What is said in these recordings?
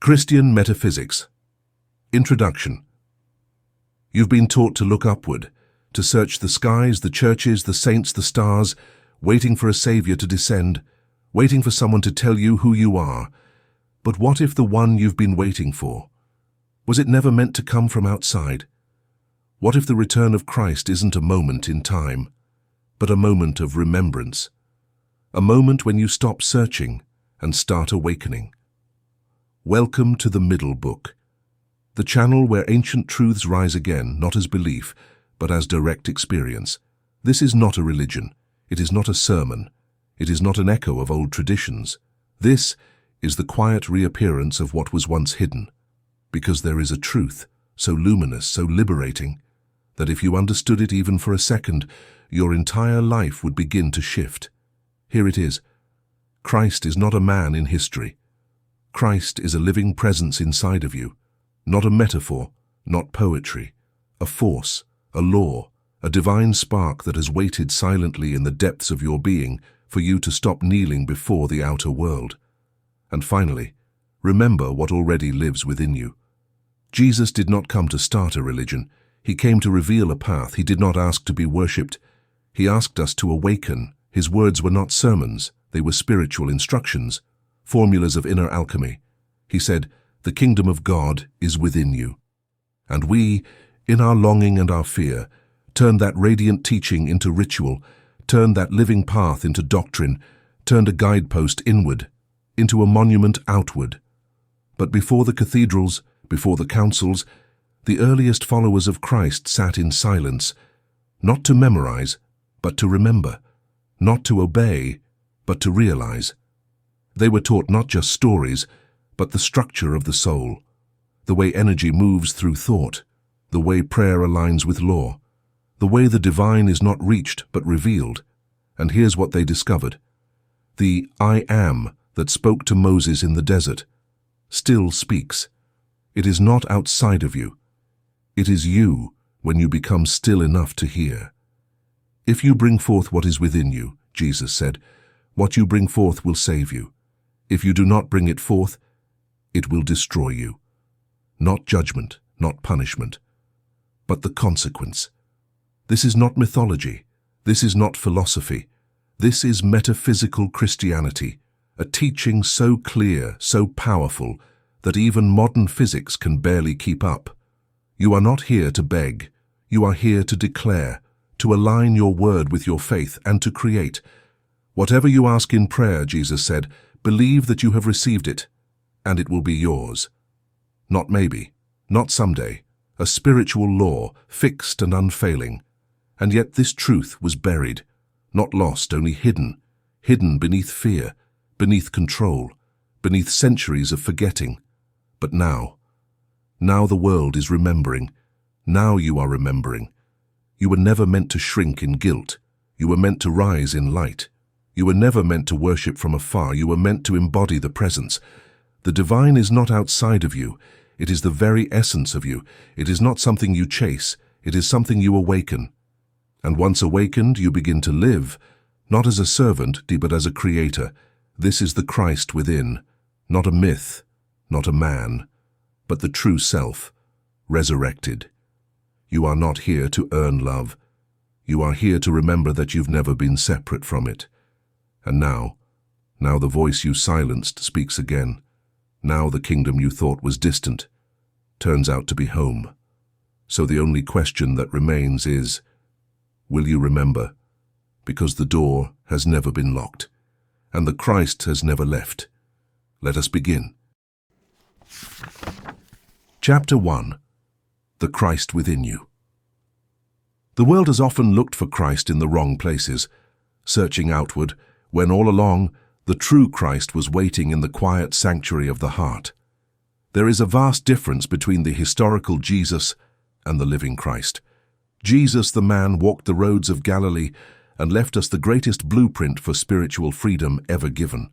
Christian Metaphysics. Introduction. You've been taught to look upward, to search the skies, the churches, the saints, the stars, waiting for a savior to descend, waiting for someone to tell you who you are. But what if the one you've been waiting for? Was it never meant to come from outside? What if the return of Christ isn't a moment in time, but a moment of remembrance? A moment when you stop searching and start awakening. Welcome to the Middle Book, the channel where ancient truths rise again, not as belief, but as direct experience. This is not a religion. It is not a sermon. It is not an echo of old traditions. This is the quiet reappearance of what was once hidden, because there is a truth so luminous, so liberating, that if you understood it even for a second, your entire life would begin to shift. Here it is. Christ is not a man in history. Christ is a living presence inside of you, not a metaphor, not poetry, a force, a law, a divine spark that has waited silently in the depths of your being for you to stop kneeling before the outer world. And finally, remember what already lives within you. Jesus did not come to start a religion. He came to reveal a path. He did not ask to be worshipped. He asked us to awaken. His words were not sermons. They were spiritual instructions, formulas of inner alchemy. He said, "The kingdom of God is within you." And we, in our longing and our fear, turned that radiant teaching into ritual, turned that living path into doctrine, turned a guidepost inward, into a monument outward. But before the cathedrals, before the councils, the earliest followers of Christ sat in silence, not to memorize, but to remember, not to obey, but to realize. They were taught not just stories, but the structure of the soul, the way energy moves through thought, the way prayer aligns with law, the way the divine is not reached but revealed. And here's what they discovered. The I am that spoke to Moses in the desert still speaks. It is not outside of you. It is you when you become still enough to hear. If you bring forth what is within you, Jesus said, what you bring forth will save you. If you do not bring it forth, it will destroy you. Not judgment, not punishment, but the consequence. This is not mythology. This is not philosophy. This is metaphysical Christianity, a teaching so clear, so powerful, that even modern physics can barely keep up. You are not here to beg. You are here to declare, to align your word with your faith, and to create. Whatever you ask in prayer, Jesus said, believe that you have received it, and it will be yours. Not maybe, not someday, a spiritual law, fixed and unfailing. And yet this truth was buried, not lost, only hidden, hidden beneath fear, beneath control, beneath centuries of forgetting. But now the world is remembering. Now you are remembering. You were never meant to shrink in guilt. You were meant to rise in light. You were never meant to worship from afar. You were meant to embody the presence. The divine is not outside of you. It is the very essence of you. It is not something you chase. It is something you awaken. And once awakened, you begin to live, not as a servant, but as a creator. This is the Christ within, not a myth, not a man, but the true self, resurrected. You are not here to earn love. You are here to remember that you've never been separate from it. And now the voice you silenced speaks again. Now the kingdom you thought was distant turns out to be home. So the only question that remains is, will you remember? Because the door has never been locked, and the Christ has never left. Let us begin. Chapter 1. The Christ Within You. The world has often looked for Christ in the wrong places, searching outward, when all along the true Christ was waiting in the quiet sanctuary of the heart. There is a vast difference between the historical Jesus and the living Christ. Jesus, the man, walked the roads of Galilee and left us the greatest blueprint for spiritual freedom ever given.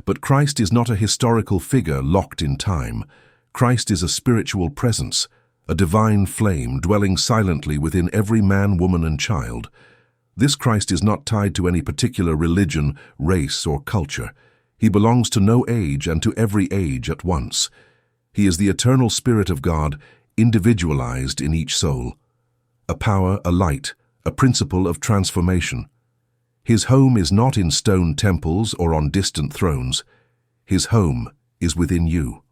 But Christ is not a historical figure locked in time. Christ is a spiritual presence, a divine flame dwelling silently within every man, woman, and child. This Christ is not tied to any particular religion, race, or culture. He belongs to no age and to every age at once. He is the eternal Spirit of God, individualized in each soul. A power, a light, a principle of transformation. His home is not in stone temples or on distant thrones. His home is within you.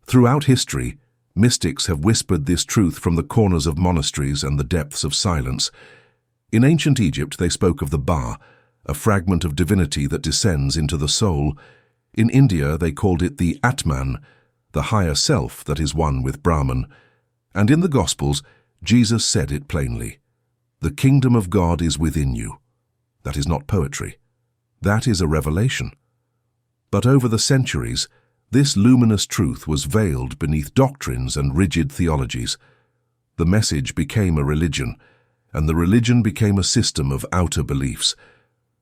Throughout history, mystics have whispered this truth from the corners of monasteries and the depths of silence. In ancient Egypt, they spoke of the Ba, a fragment of divinity that descends into the soul. In India, they called it the Atman, the higher self that is one with Brahman. And in the Gospels, Jesus said it plainly. The kingdom of God is within you. That is not poetry. That is a revelation. But over the centuries, this luminous truth was veiled beneath doctrines and rigid theologies. The message became a religion, and the religion became a system of outer beliefs.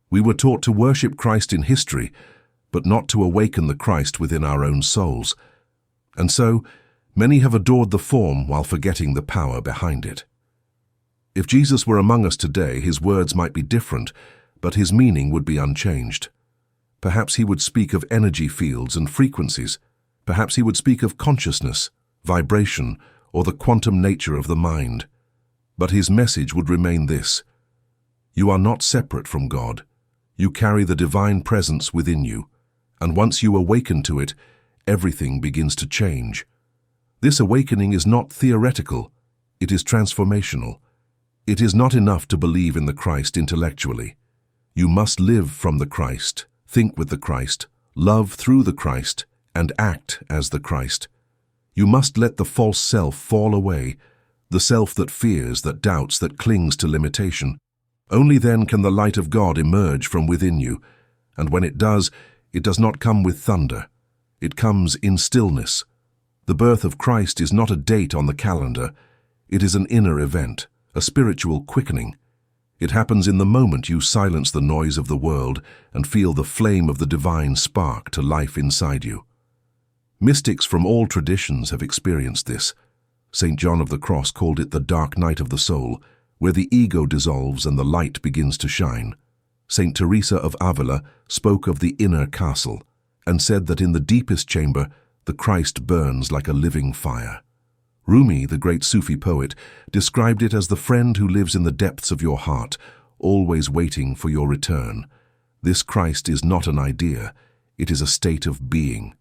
We were taught to worship Christ in history, but not to awaken the Christ within our own souls. And so, many have adored the form while forgetting the power behind it. If Jesus were among us today, his words might be different, but his meaning would be unchanged. Perhaps he would speak of energy fields and frequencies. Perhaps he would speak of consciousness, vibration, or the quantum nature of the mind. But his message would remain this: you are not separate from God. You carry the divine presence within you, and once you awaken to it, everything begins to change. This awakening is not theoretical, it is transformational. It is not enough to believe in the Christ intellectually. You must live from the Christ, think with the Christ, love through the Christ, and act as the Christ. You must let the false self fall away, the self that fears, that doubts, that clings to limitation. Only then can the light of God emerge from within you, and when it does not come with thunder. It comes in stillness. The birth of Christ is not a date on the calendar. It is an inner event, a spiritual quickening. It happens in the moment you silence the noise of the world and feel the flame of the divine spark to life inside you. Mystics from all traditions have experienced this. St. John of the Cross called it the dark night of the soul, where the ego dissolves and the light begins to shine. St. Teresa of Avila spoke of the inner castle and said that in the deepest chamber, the Christ burns like a living fire. Rumi, the great Sufi poet, described it as the friend who lives in the depths of your heart, always waiting for your return. This Christ is not an idea, it is a state of being.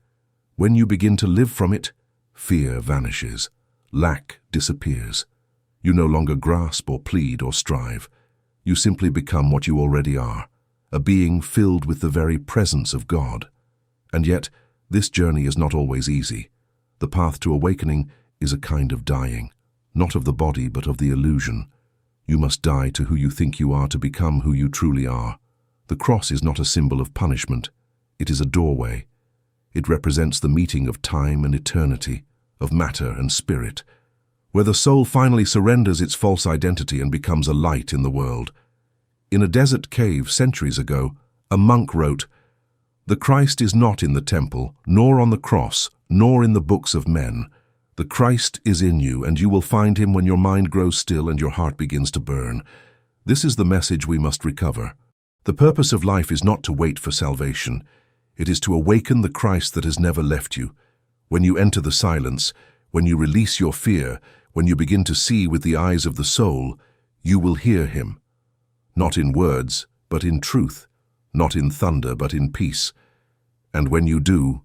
When you begin to live from it, fear vanishes, lack disappears. You no longer grasp or plead or strive. You simply become what you already are, a being filled with the very presence of God. And yet, this journey is not always easy. The path to awakening is a kind of dying, not of the body but of the illusion. You must die to who you think you are to become who you truly are. The cross is not a symbol of punishment. It is a doorway. It represents the meeting of time and eternity, of matter and spirit, where the soul finally surrenders its false identity and becomes a light in the world. In a desert cave centuries ago, a monk wrote, "The Christ is not in the temple, nor on the cross, nor in the books of men. The Christ is in you, and you will find him when your mind grows still and your heart begins to burn." This is the message we must recover. The purpose of life is not to wait for salvation. It is to awaken the Christ that has never left you. When you enter the silence, when you release your fear, when you begin to see with the eyes of the soul, you will hear him. Not in words, but in truth. Not in thunder, but in peace. And when you do,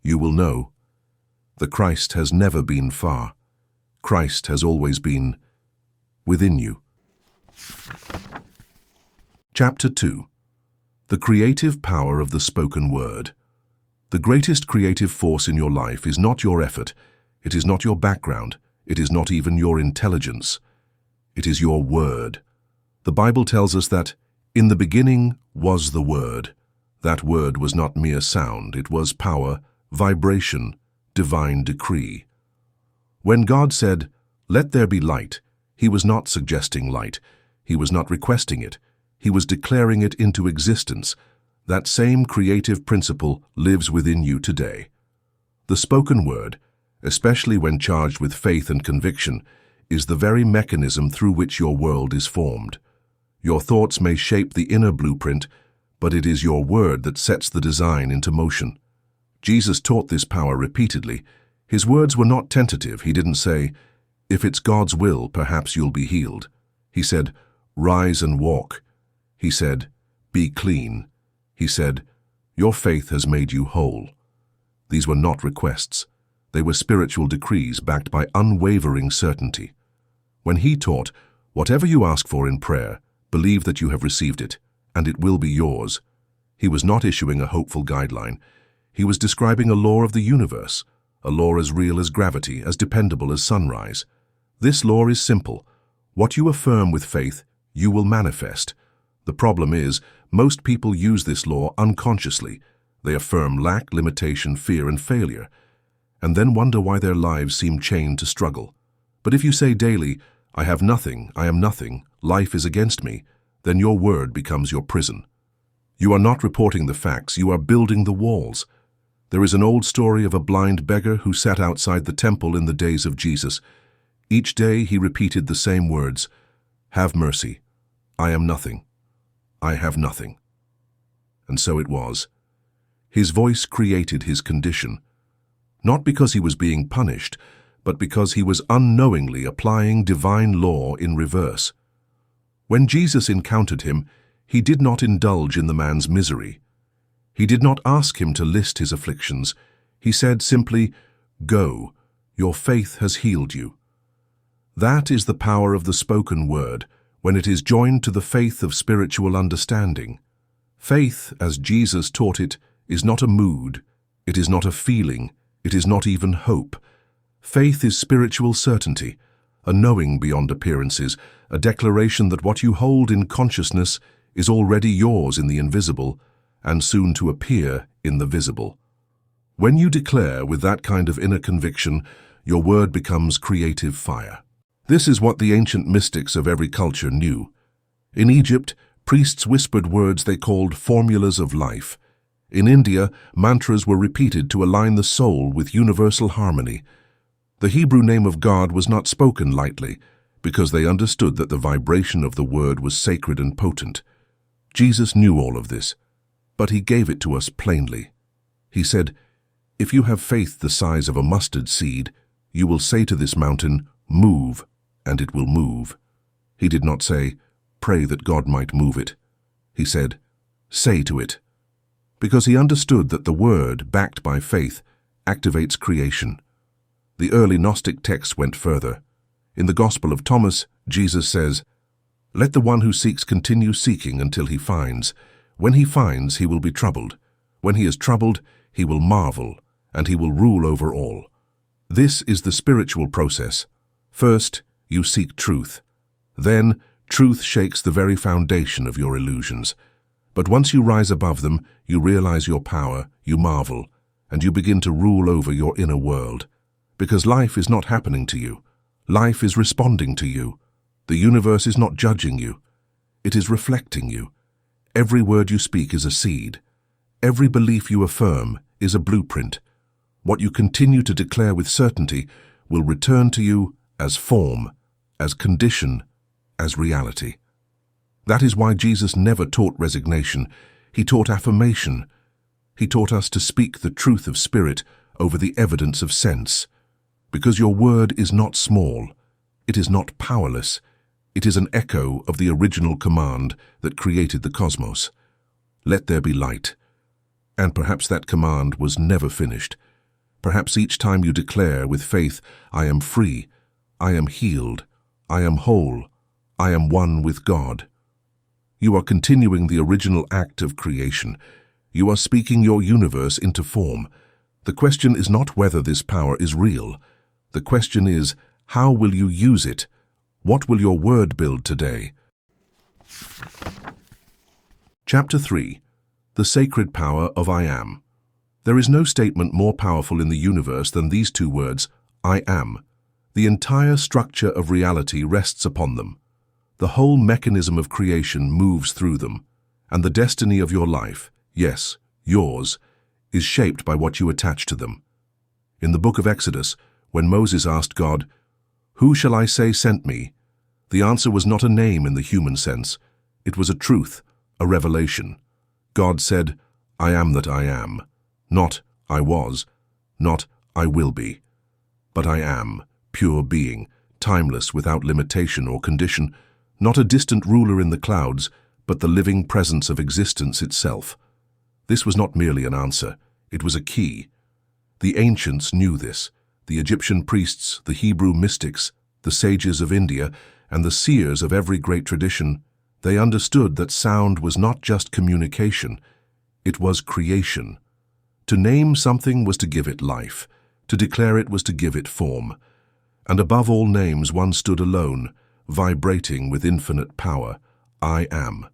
you will know. The Christ has never been far. Christ has always been within you. Chapter 2. The creative power of the spoken word. The greatest creative force in your life is not your effort, it is not your background, it is not even your intelligence. It is your word. The Bible tells us that, "In the beginning was the Word." That word was not mere sound, it was power, vibration, divine decree. When God said, "Let there be light," he was not suggesting light, he was not requesting it, he was declaring it into existence. That same creative principle lives within you today. The spoken word, especially when charged with faith and conviction, is the very mechanism through which your world is formed. Your thoughts may shape the inner blueprint, but it is your word that sets the design into motion. Jesus taught this power repeatedly. His words were not tentative. He didn't say, "If it's God's will, perhaps you'll be healed." He said, "Rise and walk." He said, "Be clean." He said, "Your faith has made you whole." These were not requests. They were spiritual decrees backed by unwavering certainty. When he taught, "Whatever you ask for in prayer, believe that you have received it, and it will be yours," he was not issuing a hopeful guideline. He was describing a law of the universe, a law as real as gravity, as dependable as sunrise. This law is simple. What you affirm with faith, you will manifest. The problem is, most people use this law unconsciously. They affirm lack, limitation, fear, and failure, and then wonder why their lives seem chained to struggle. But if you say daily, "I have nothing, I am nothing, life is against me," then your word becomes your prison. You are not reporting the facts, you are building the walls. There is an old story of a blind beggar who sat outside the temple in the days of Jesus. Each day he repeated the same words, "Have mercy, I am nothing, I have nothing." And so it was. His voice created his condition, not because he was being punished, but because he was unknowingly applying divine law in reverse. When Jesus encountered him, he did not indulge in the man's misery. He did not ask him to list his afflictions. He said simply, "Go, your faith has healed you." That is the power of the spoken word, when it is joined to the faith of spiritual understanding. Faith, as Jesus taught it, is not a mood, it is not a feeling, it is not even hope. Faith is spiritual certainty, a knowing beyond appearances, a declaration that what you hold in consciousness is already yours in the invisible, and soon to appear in the visible. When you declare with that kind of inner conviction, your word becomes creative fire. This is what the ancient mystics of every culture knew. In Egypt, priests whispered words they called formulas of life. In India, mantras were repeated to align the soul with universal harmony. The Hebrew name of God was not spoken lightly, because they understood that the vibration of the word was sacred and potent. Jesus knew all of this, but he gave it to us plainly. He said, "If you have faith the size of a mustard seed, you will say to this mountain, 'Move,' and it will move." He did not say, "Pray that God might move it." He said, "Say to it," because he understood that the word, backed by faith, activates creation. The early Gnostic texts went further. In the Gospel of Thomas, Jesus says, "Let the one who seeks continue seeking until he finds. When he finds, he will be troubled. When he is troubled, he will marvel, and he will rule over all." This is the spiritual process. First, you seek truth. Then, truth shakes the very foundation of your illusions. But once you rise above them, you realize your power, you marvel, and you begin to rule over your inner world. Because life is not happening to you. Life is responding to you. The universe is not judging you. It is reflecting you. Every word you speak is a seed. Every belief you affirm is a blueprint. What you continue to declare with certainty will return to you as form, as condition, as reality. That is why Jesus never taught resignation. He taught affirmation. He taught us to speak the truth of spirit over the evidence of sense. Because your word is not small, it is not powerless, it is an echo of the original command that created the cosmos. Let there be light. And perhaps that command was never finished. Perhaps each time you declare with faith, "I am free, I am healed, I am whole, I am one with God," you are continuing the original act of creation. You are speaking your universe into form. The question is not whether this power is real. The question is, how will you use it? What will your word build today? Chapter 3. The Sacred Power of I Am. There is no statement more powerful in the universe than these two words, I am. The entire structure of reality rests upon them. The whole mechanism of creation moves through them, and the destiny of your life, yes, yours, is shaped by what you attach to them. In the book of Exodus, when Moses asked God, "Who shall I say sent me?" the answer was not a name in the human sense. It was a truth, a revelation. God said, "I am that I am," not I was, not I will be. But I am, pure being, timeless without limitation or condition, not a distant ruler in the clouds, but the living presence of existence itself. This was not merely an answer, it was a key. The ancients knew this, the Egyptian priests, the Hebrew mystics, the sages of India, and the seers of every great tradition. They understood that sound was not just communication, it was creation. To name something was to give it life, to declare it was to give it form. And above all names one stood alone, vibrating with infinite power, I am.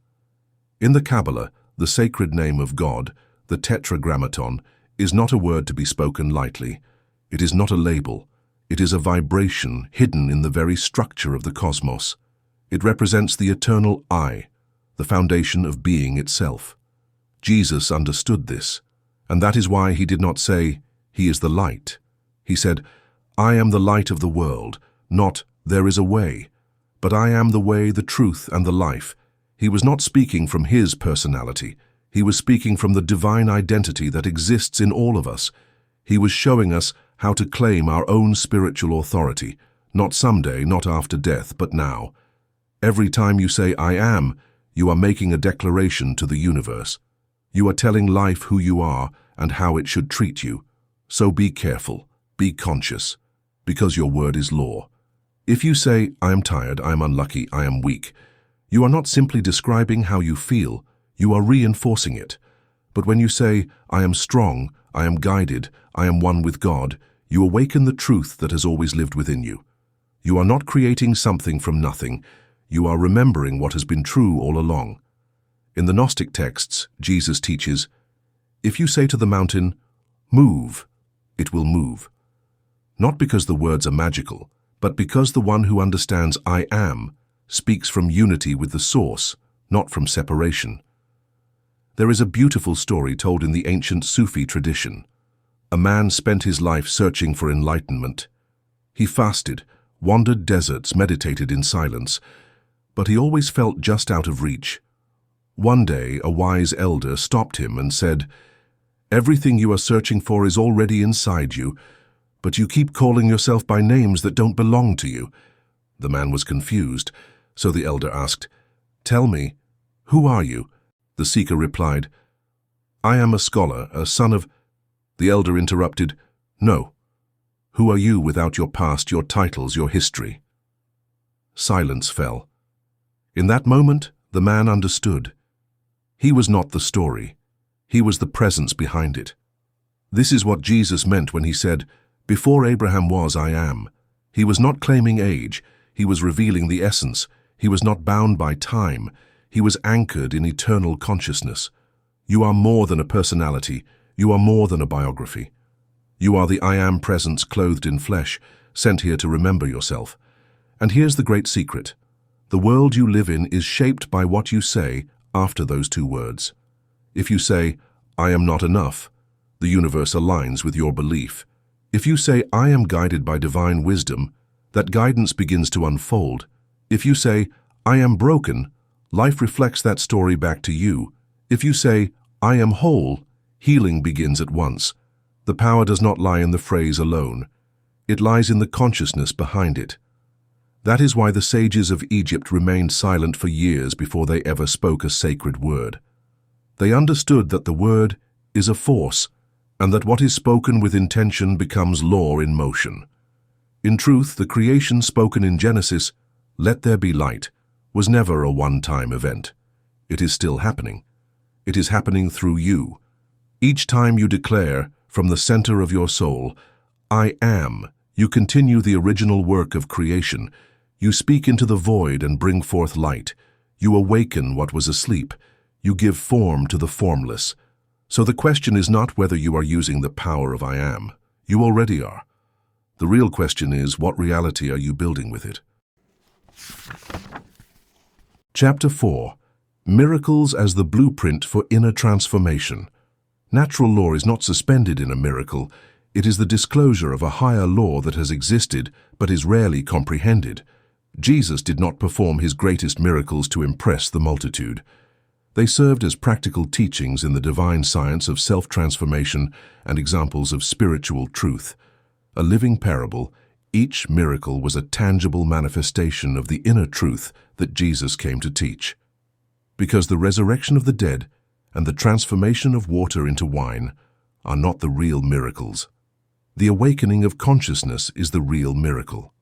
In the Kabbalah, the sacred name of God, the Tetragrammaton, is not a word to be spoken lightly. It is not a label. It is a vibration hidden in the very structure of the cosmos. It represents the eternal I, the foundation of being itself. Jesus understood this, and that is why he did not say, "He is the light." He said, "I am the light of the world," not, "There is a way," but "I am the way, the truth, and the life." He was not speaking from his personality. He was speaking from the divine identity that exists in all of us. He was showing us how to claim our own spiritual authority, not someday, not after death, but now. Every time you say, "I am," you are making a declaration to the universe. You are telling life who you are and how it should treat you. So be careful, be conscious, because your word is law. If you say, "I am tired, I am unlucky, I am weak," you are not simply describing how you feel, you are reinforcing it. But when you say, "I am strong, I am guided, I am one with God," you awaken the truth that has always lived within you. You are not creating something from nothing, you are remembering what has been true all along. In the Gnostic texts, Jesus teaches, if you say to the mountain, "Move," it will move. Not because the words are magical, but because the one who understands I am speaks from unity with the source, not from separation. There is a beautiful story told in the ancient Sufi tradition. A man spent his life searching for enlightenment. He fasted, wandered deserts, meditated in silence, but he always felt just out of reach. One day, a wise elder stopped him and said, "Everything you are searching for is already inside you, but you keep calling yourself by names that don't belong to you." The man was confused, so the elder asked, "Tell me, who are you?" The seeker replied, "I am a scholar, a son of—" The elder interrupted, "No. Who are you without your past, your titles, your history?" Silence fell. In that moment, the man understood. He was not the story. He was the presence behind it. This is what Jesus meant when he said, "Before Abraham was, I am." He was not claiming age. He was revealing the essence. He was not bound by time. He was anchored in eternal consciousness. You are more than a personality. You are more than a biography. You are the I am presence clothed in flesh, sent here to remember yourself. And here's the great secret. The world you live in is shaped by what you say after those two words. If you say, "I am not enough," the universe aligns with your belief. If you say, "I am guided by divine wisdom," that guidance begins to unfold. If you say, "I am broken," life reflects that story back to you. If you say, "I am whole," healing begins at once. The power does not lie in the phrase alone. It lies in the consciousness behind it. That is why the sages of Egypt remained silent for years before they ever spoke a sacred word. They understood that the word is a force, and that what is spoken with intention becomes law in motion. In truth, the creation spoken in Genesis, "Let there be light," was never a one-time event. It is still happening. It is happening through you. Each time you declare, from the center of your soul, "I am," you continue the original work of creation. You speak into the void and bring forth light. You awaken what was asleep. You give form to the formless. So the question is not whether you are using the power of I am. You already are. The real question is, what reality are you building with it? Chapter 4. Miracles as the blueprint for inner transformation. Natural law is not suspended in a miracle. It is the disclosure of a higher law that has existed but is rarely comprehended. Jesus did not perform his greatest miracles to impress the multitude. They served as practical teachings in the divine science of self-transformation and examples of spiritual truth. A living parable, each miracle was a tangible manifestation of the inner truth that Jesus came to teach. Because the resurrection of the dead and the transformation of water into wine are not the real miracles. The awakening of consciousness is the real miracle.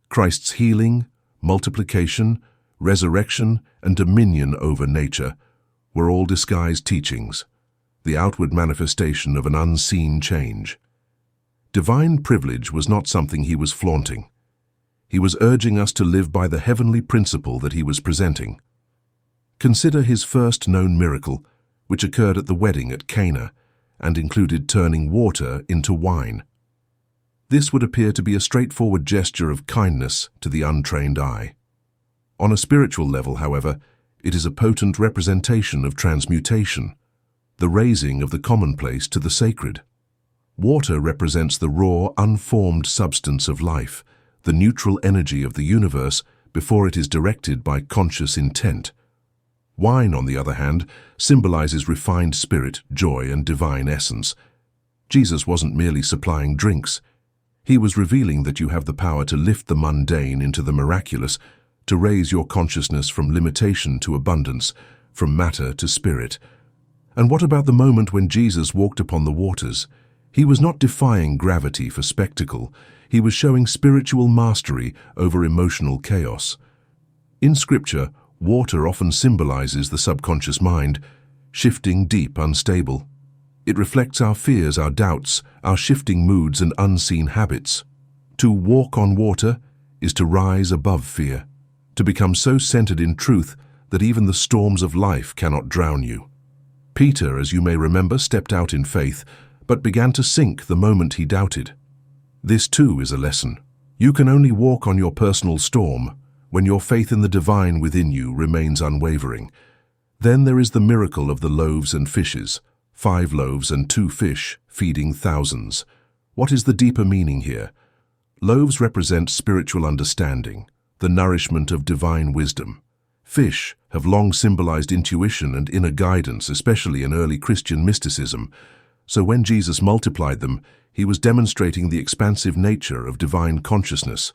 Christ's healing, multiplication, resurrection, and dominion over nature were all disguised teachings, the outward manifestation of an unseen change. Divine privilege was not something he was flaunting. He was urging us to live by the heavenly principle that he was presenting. Consider his first known miracle, which occurred at the wedding at Cana and included turning water into wine. This would appear to be a straightforward gesture of kindness to the untrained eye. On a spiritual level, however, it is a potent representation of transmutation, the raising of the commonplace to the sacred. Water represents the raw, unformed substance of life, the neutral energy of the universe before it is directed by conscious intent. Wine, on the other hand, symbolizes refined spirit, joy, and divine essence. Jesus wasn't merely supplying drinks. He was revealing that you have the power to lift the mundane into the miraculous, to raise your consciousness from limitation to abundance, from matter to spirit. And what about the moment when Jesus walked upon the waters? He was not defying gravity for spectacle. He was showing spiritual mastery over emotional chaos. In Scripture, water often symbolizes the subconscious mind, shifting, deep, unstable. It reflects our fears, our doubts, our shifting moods and unseen habits. To walk on water is to rise above fear, to become so centered in truth that even the storms of life cannot drown you. Peter, as you may remember, stepped out in faith, but began to sink the moment he doubted. This too is a lesson. You can only walk on your personal storm when your faith in the divine within you remains unwavering. Then there is the miracle of the loaves and fishes, 5 loaves and 2 fish, feeding thousands. What is the deeper meaning here? Loaves represent spiritual understanding, the nourishment of divine wisdom. Fish have long symbolized intuition and inner guidance, especially in early Christian mysticism. So when Jesus multiplied them, he was demonstrating the expansive nature of divine consciousness.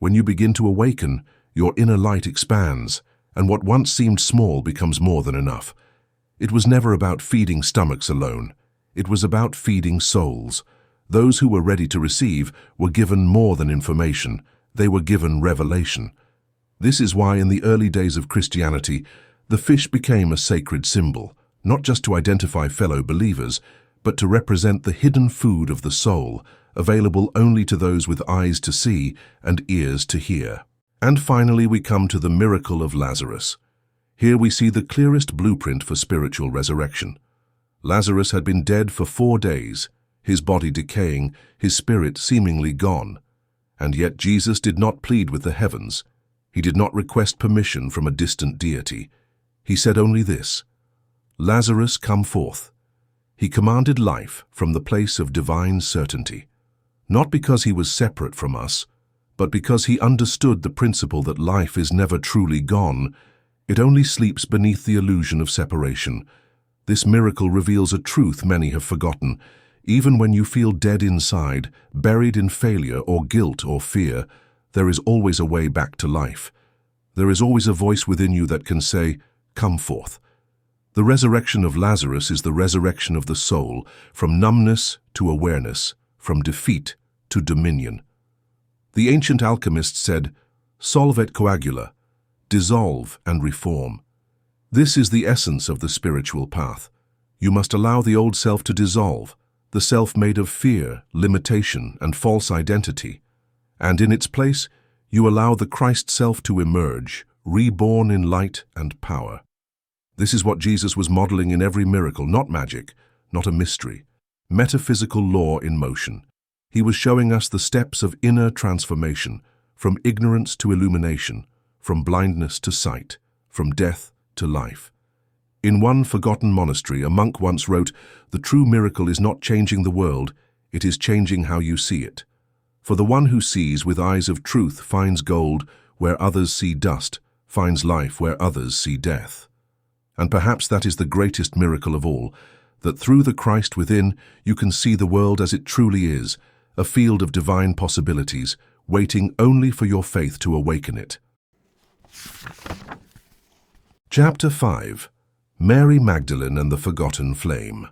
When you begin to awaken, your inner light expands, and what once seemed small becomes more than enough. It was never about feeding stomachs alone. It was about feeding souls. Those who were ready to receive were given more than information. They were given revelation. This is why in the early days of Christianity, the fish became a sacred symbol, not just to identify fellow believers, but to represent the hidden food of the soul, available only to those with eyes to see and ears to hear. And finally, we come to the miracle of Lazarus. Here we see the clearest blueprint for spiritual resurrection. Lazarus had been dead for 4 days, his body decaying, his spirit seemingly gone. And yet Jesus did not plead with the heavens. He did not request permission from a distant deity. He said only this, "Lazarus, come forth." He commanded life from the place of divine certainty, not because he was separate from us, but because he understood the principle that life is never truly gone. It only sleeps beneath the illusion of separation. This miracle reveals a truth many have forgotten. Even when you feel dead inside, buried in failure or guilt or fear, there is always a way back to life. There is always a voice within you that can say, "Come forth." The resurrection of Lazarus is the resurrection of the soul, from numbness to awareness, from defeat to dominion. The ancient alchemists said, "Solvet coagula," dissolve and reform. This is the essence of the spiritual path. You must allow the old self to dissolve, the self made of fear, limitation, and false identity. And in its place, you allow the Christ self to emerge, reborn in light and power. This is what Jesus was modeling in every miracle, not magic, not a mystery. Metaphysical law in motion. He was showing us the steps of inner transformation, from ignorance to illumination, from blindness to sight, from death to life. In one forgotten monastery, a monk once wrote, "The true miracle is not changing the world, it is changing how you see it. For the one who sees with eyes of truth finds gold where others see dust, finds life where others see death." And perhaps that is the greatest miracle of all, that through the Christ within you can see the world as it truly is, a field of divine possibilities, waiting only for your faith to awaken it. Chapter 5. Mary Magdalene and the Forgotten Flame.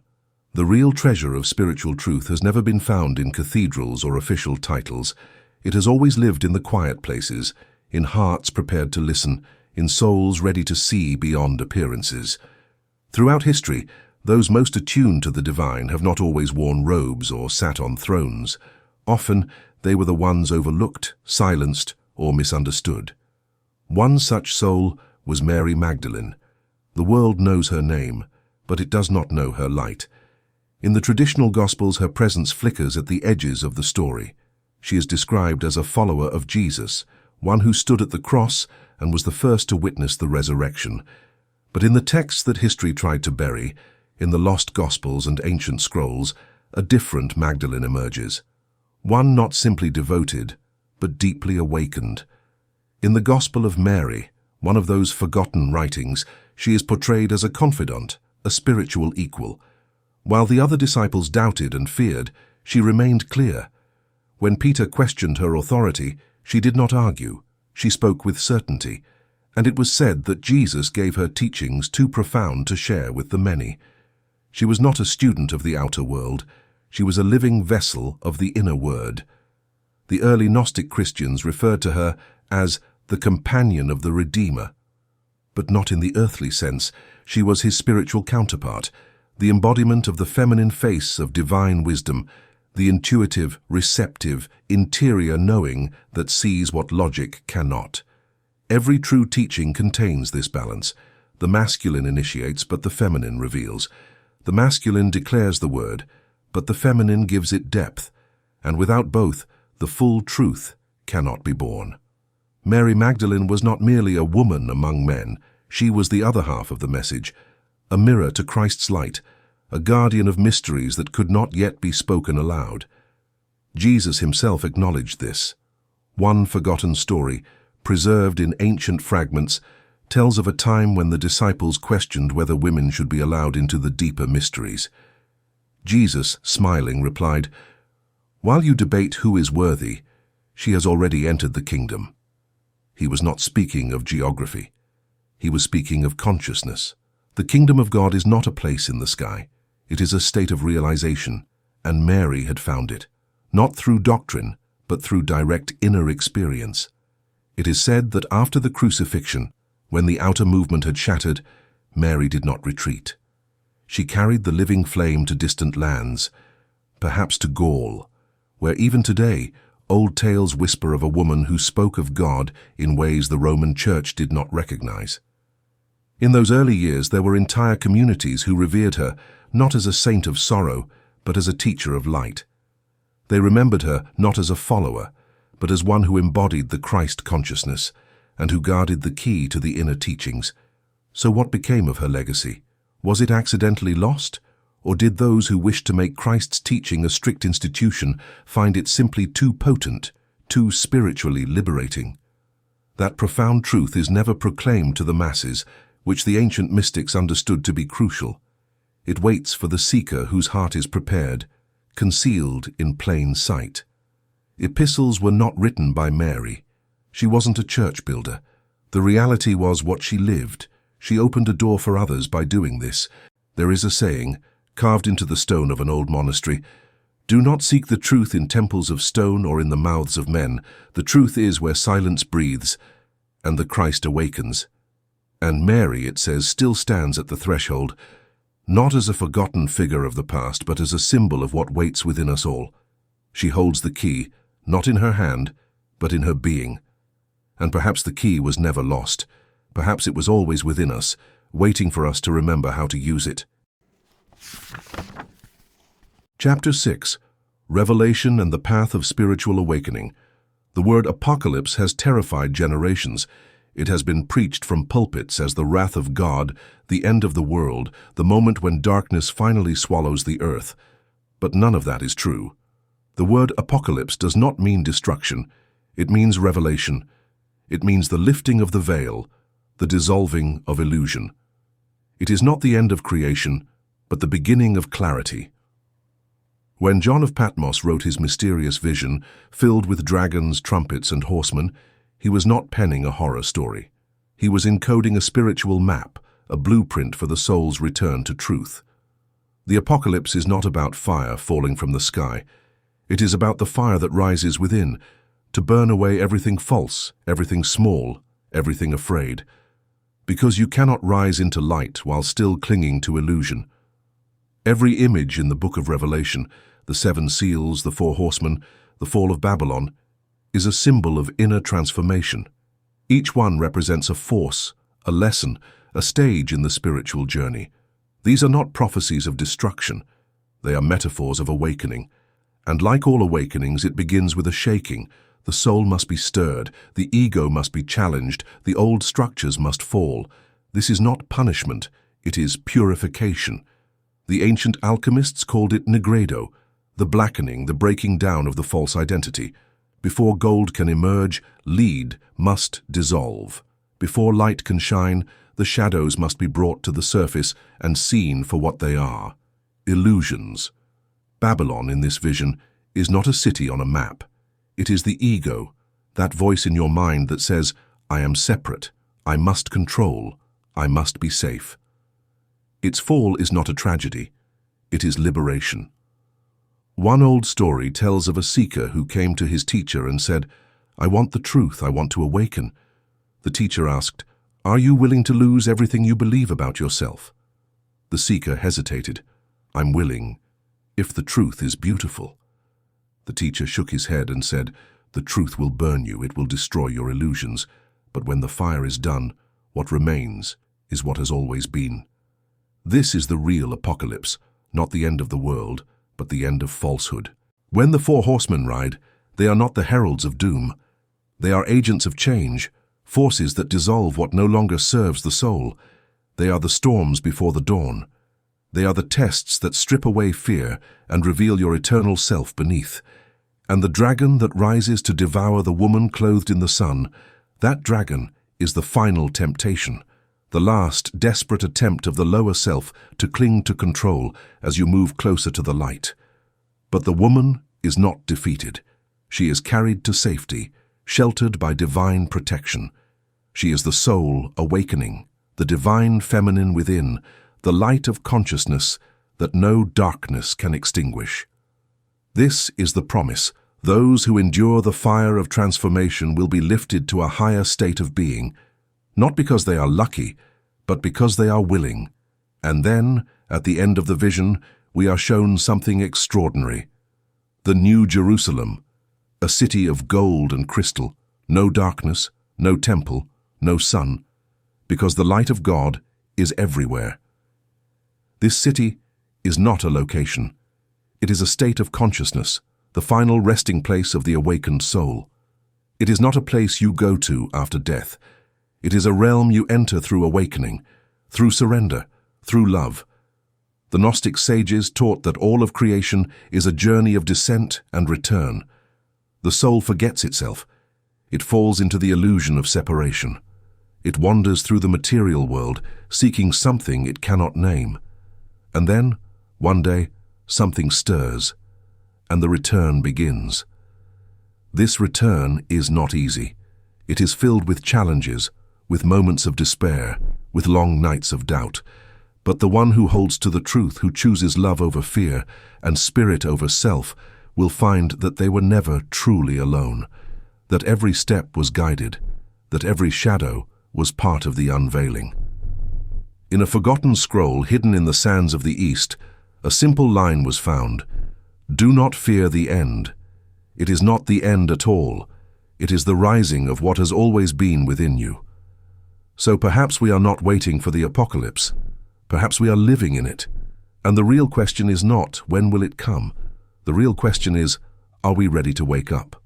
The real treasure of spiritual truth has never been found in cathedrals or official titles. It has always lived in the quiet places, in hearts prepared to listen, in souls ready to see beyond appearances. Throughout history, those most attuned to the divine have not always worn robes or sat on thrones. Often, they were the ones overlooked, silenced, or misunderstood. One such soul was Mary Magdalene. The world knows her name, but it does not know her light. In the traditional Gospels, her presence flickers at the edges of the story. She is described as a follower of Jesus, one who stood at the cross and was the first to witness the resurrection. But in the texts that history tried to bury, in the lost Gospels and ancient scrolls, a different Magdalene emerges. One not simply devoted, but deeply awakened. In the Gospel of Mary, one of those forgotten writings, she is portrayed as a confidant, a spiritual equal. While the other disciples doubted and feared, she remained clear. When Peter questioned her authority, she did not argue. She spoke with certainty, and it was said that Jesus gave her teachings too profound to share with the many. She was not a student of the outer world. She was a living vessel of the inner word. The early Gnostic Christians referred to her as the companion of the Redeemer. But not in the earthly sense. She was his spiritual counterpart, the embodiment of the feminine face of divine wisdom, the intuitive, receptive, interior knowing that sees what logic cannot. Every true teaching contains this balance. The masculine initiates, but the feminine reveals. The masculine declares the word, but the feminine gives it depth, and without both, the full truth cannot be born. Mary Magdalene was not merely a woman among men. She was the other half of the message, a mirror to Christ's light, a guardian of mysteries that could not yet be spoken aloud. Jesus himself acknowledged this. One forgotten story, preserved in ancient fragments, tells of a time when the disciples questioned whether women should be allowed into the deeper mysteries. Jesus, smiling, replied, "While you debate who is worthy, she has already entered the kingdom." He was not speaking of geography. He was speaking of consciousness. The kingdom of God is not a place in the sky. It is a state of realization, and Mary had found it, not through doctrine, but through direct inner experience. It is said that after the crucifixion, when the outer movement had shattered, Mary did not retreat. She carried the living flame to distant lands, perhaps to Gaul, where even today old tales whisper of a woman who spoke of God in ways the Roman Church did not recognize. In those early years, there were entire communities who revered her, not as a saint of sorrow, but as a teacher of light. They remembered her not as a follower, but as one who embodied the Christ consciousness, and who guarded the key to the inner teachings. So what became of her legacy? Was it accidentally lost? Or did those who wished to make Christ's teaching a strict institution find it simply too potent, too spiritually liberating? That profound truth is never proclaimed to the masses, which the ancient mystics understood to be crucial. It waits for the seeker whose heart is prepared, concealed in plain sight. Epistles were not written by Mary. She wasn't a church builder. The reality was what she lived. She opened a door for others by doing this. There is a saying, carved into the stone of an old monastery, "Do not seek the truth in temples of stone or in the mouths of men. The truth is where silence breathes, and the Christ awakens." And Mary, it says, still stands at the threshold, not as a forgotten figure of the past, but as a symbol of what waits within us all. She holds the key, not in her hand, but in her being. And perhaps the key was never lost. Perhaps it was always within us, waiting for us to remember how to use it. Chapter 6. Revelation and the Path of Spiritual Awakening. The word apocalypse has terrified generations. It has been preached from pulpits as the wrath of God, the end of the world, the moment when darkness finally swallows the earth. But none of that is true. The word apocalypse does not mean destruction. It means revelation. It means the lifting of the veil, the dissolving of illusion. It is not the end of creation, but the beginning of clarity. When John of Patmos wrote his mysterious vision, filled with dragons, trumpets, and horsemen, he was not penning a horror story. He was encoding a spiritual map, a blueprint for the soul's return to truth. The apocalypse is not about fire falling from the sky. It is about the fire that rises within, to burn away everything false, everything small, everything afraid. Because you cannot rise into light while still clinging to illusion. Every image in the book of Revelation, the 7 seals, the 4 horsemen, the fall of Babylon, is a symbol of inner transformation. Each one represents a force, a lesson, a stage in the spiritual journey. These are not prophecies of destruction. They are metaphors of awakening. And like all awakenings, it begins with a shaking. The soul must be stirred, the ego must be challenged, the old structures must fall. This is not punishment, it is purification. The ancient alchemists called it nigredo, the blackening, the breaking down of the false identity. Before gold can emerge, lead must dissolve. Before light can shine, the shadows must be brought to the surface and seen for what they are. Illusions. Babylon in this vision is not a city on a map. It is the ego, that voice in your mind that says, I am separate, I must control, I must be safe. Its fall is not a tragedy, it is liberation. One old story tells of a seeker who came to his teacher and said, I want the truth, I want to awaken. The teacher asked, Are you willing to lose everything you believe about yourself? The seeker hesitated. I'm willing, if the truth is beautiful. The teacher shook his head and said, The truth will burn you, it will destroy your illusions, but when the fire is done, what remains is what has always been. This is the real apocalypse, not the end of the world, but the end of falsehood. When the 4 horsemen ride, they are not the heralds of doom. They are agents of change, forces that dissolve what no longer serves the soul. They are the storms before the dawn. They are the tests that strip away fear and reveal your eternal self beneath. And the dragon that rises to devour the woman clothed in the sun, that dragon is the final temptation, the last desperate attempt of the lower self to cling to control as you move closer to the light. But the woman is not defeated. She is carried to safety, sheltered by divine protection. She is the soul awakening, the divine feminine within, the light of consciousness that no darkness can extinguish. This is the promise. Those who endure the fire of transformation will be lifted to a higher state of being, not because they are lucky, but because they are willing. And then, at the end of the vision, we are shown something extraordinary. The New Jerusalem, a city of gold and crystal, no darkness, no temple, no sun, because the light of God is everywhere. This city is not a location. It is a state of consciousness, the final resting place of the awakened soul. It is not a place you go to after death. It is a realm you enter through awakening, through surrender, through love. The Gnostic sages taught that all of creation is a journey of descent and return. The soul forgets itself. It falls into the illusion of separation. It wanders through the material world, seeking something it cannot name. And then, one day, something stirs, and the return begins. This return is not easy. It is filled with challenges, with moments of despair, with long nights of doubt. But the one who holds to the truth, who chooses love over fear and spirit over self, will find that they were never truly alone, that every step was guided, that every shadow was part of the unveiling. In a forgotten scroll hidden in the sands of the East, a simple line was found: Do not fear the end. It is not the end at all. It is the rising of what has always been within you. So perhaps we are not waiting for the apocalypse. Perhaps we are living in it. And the real question is not, when will it come? The real question is, are we ready to wake up?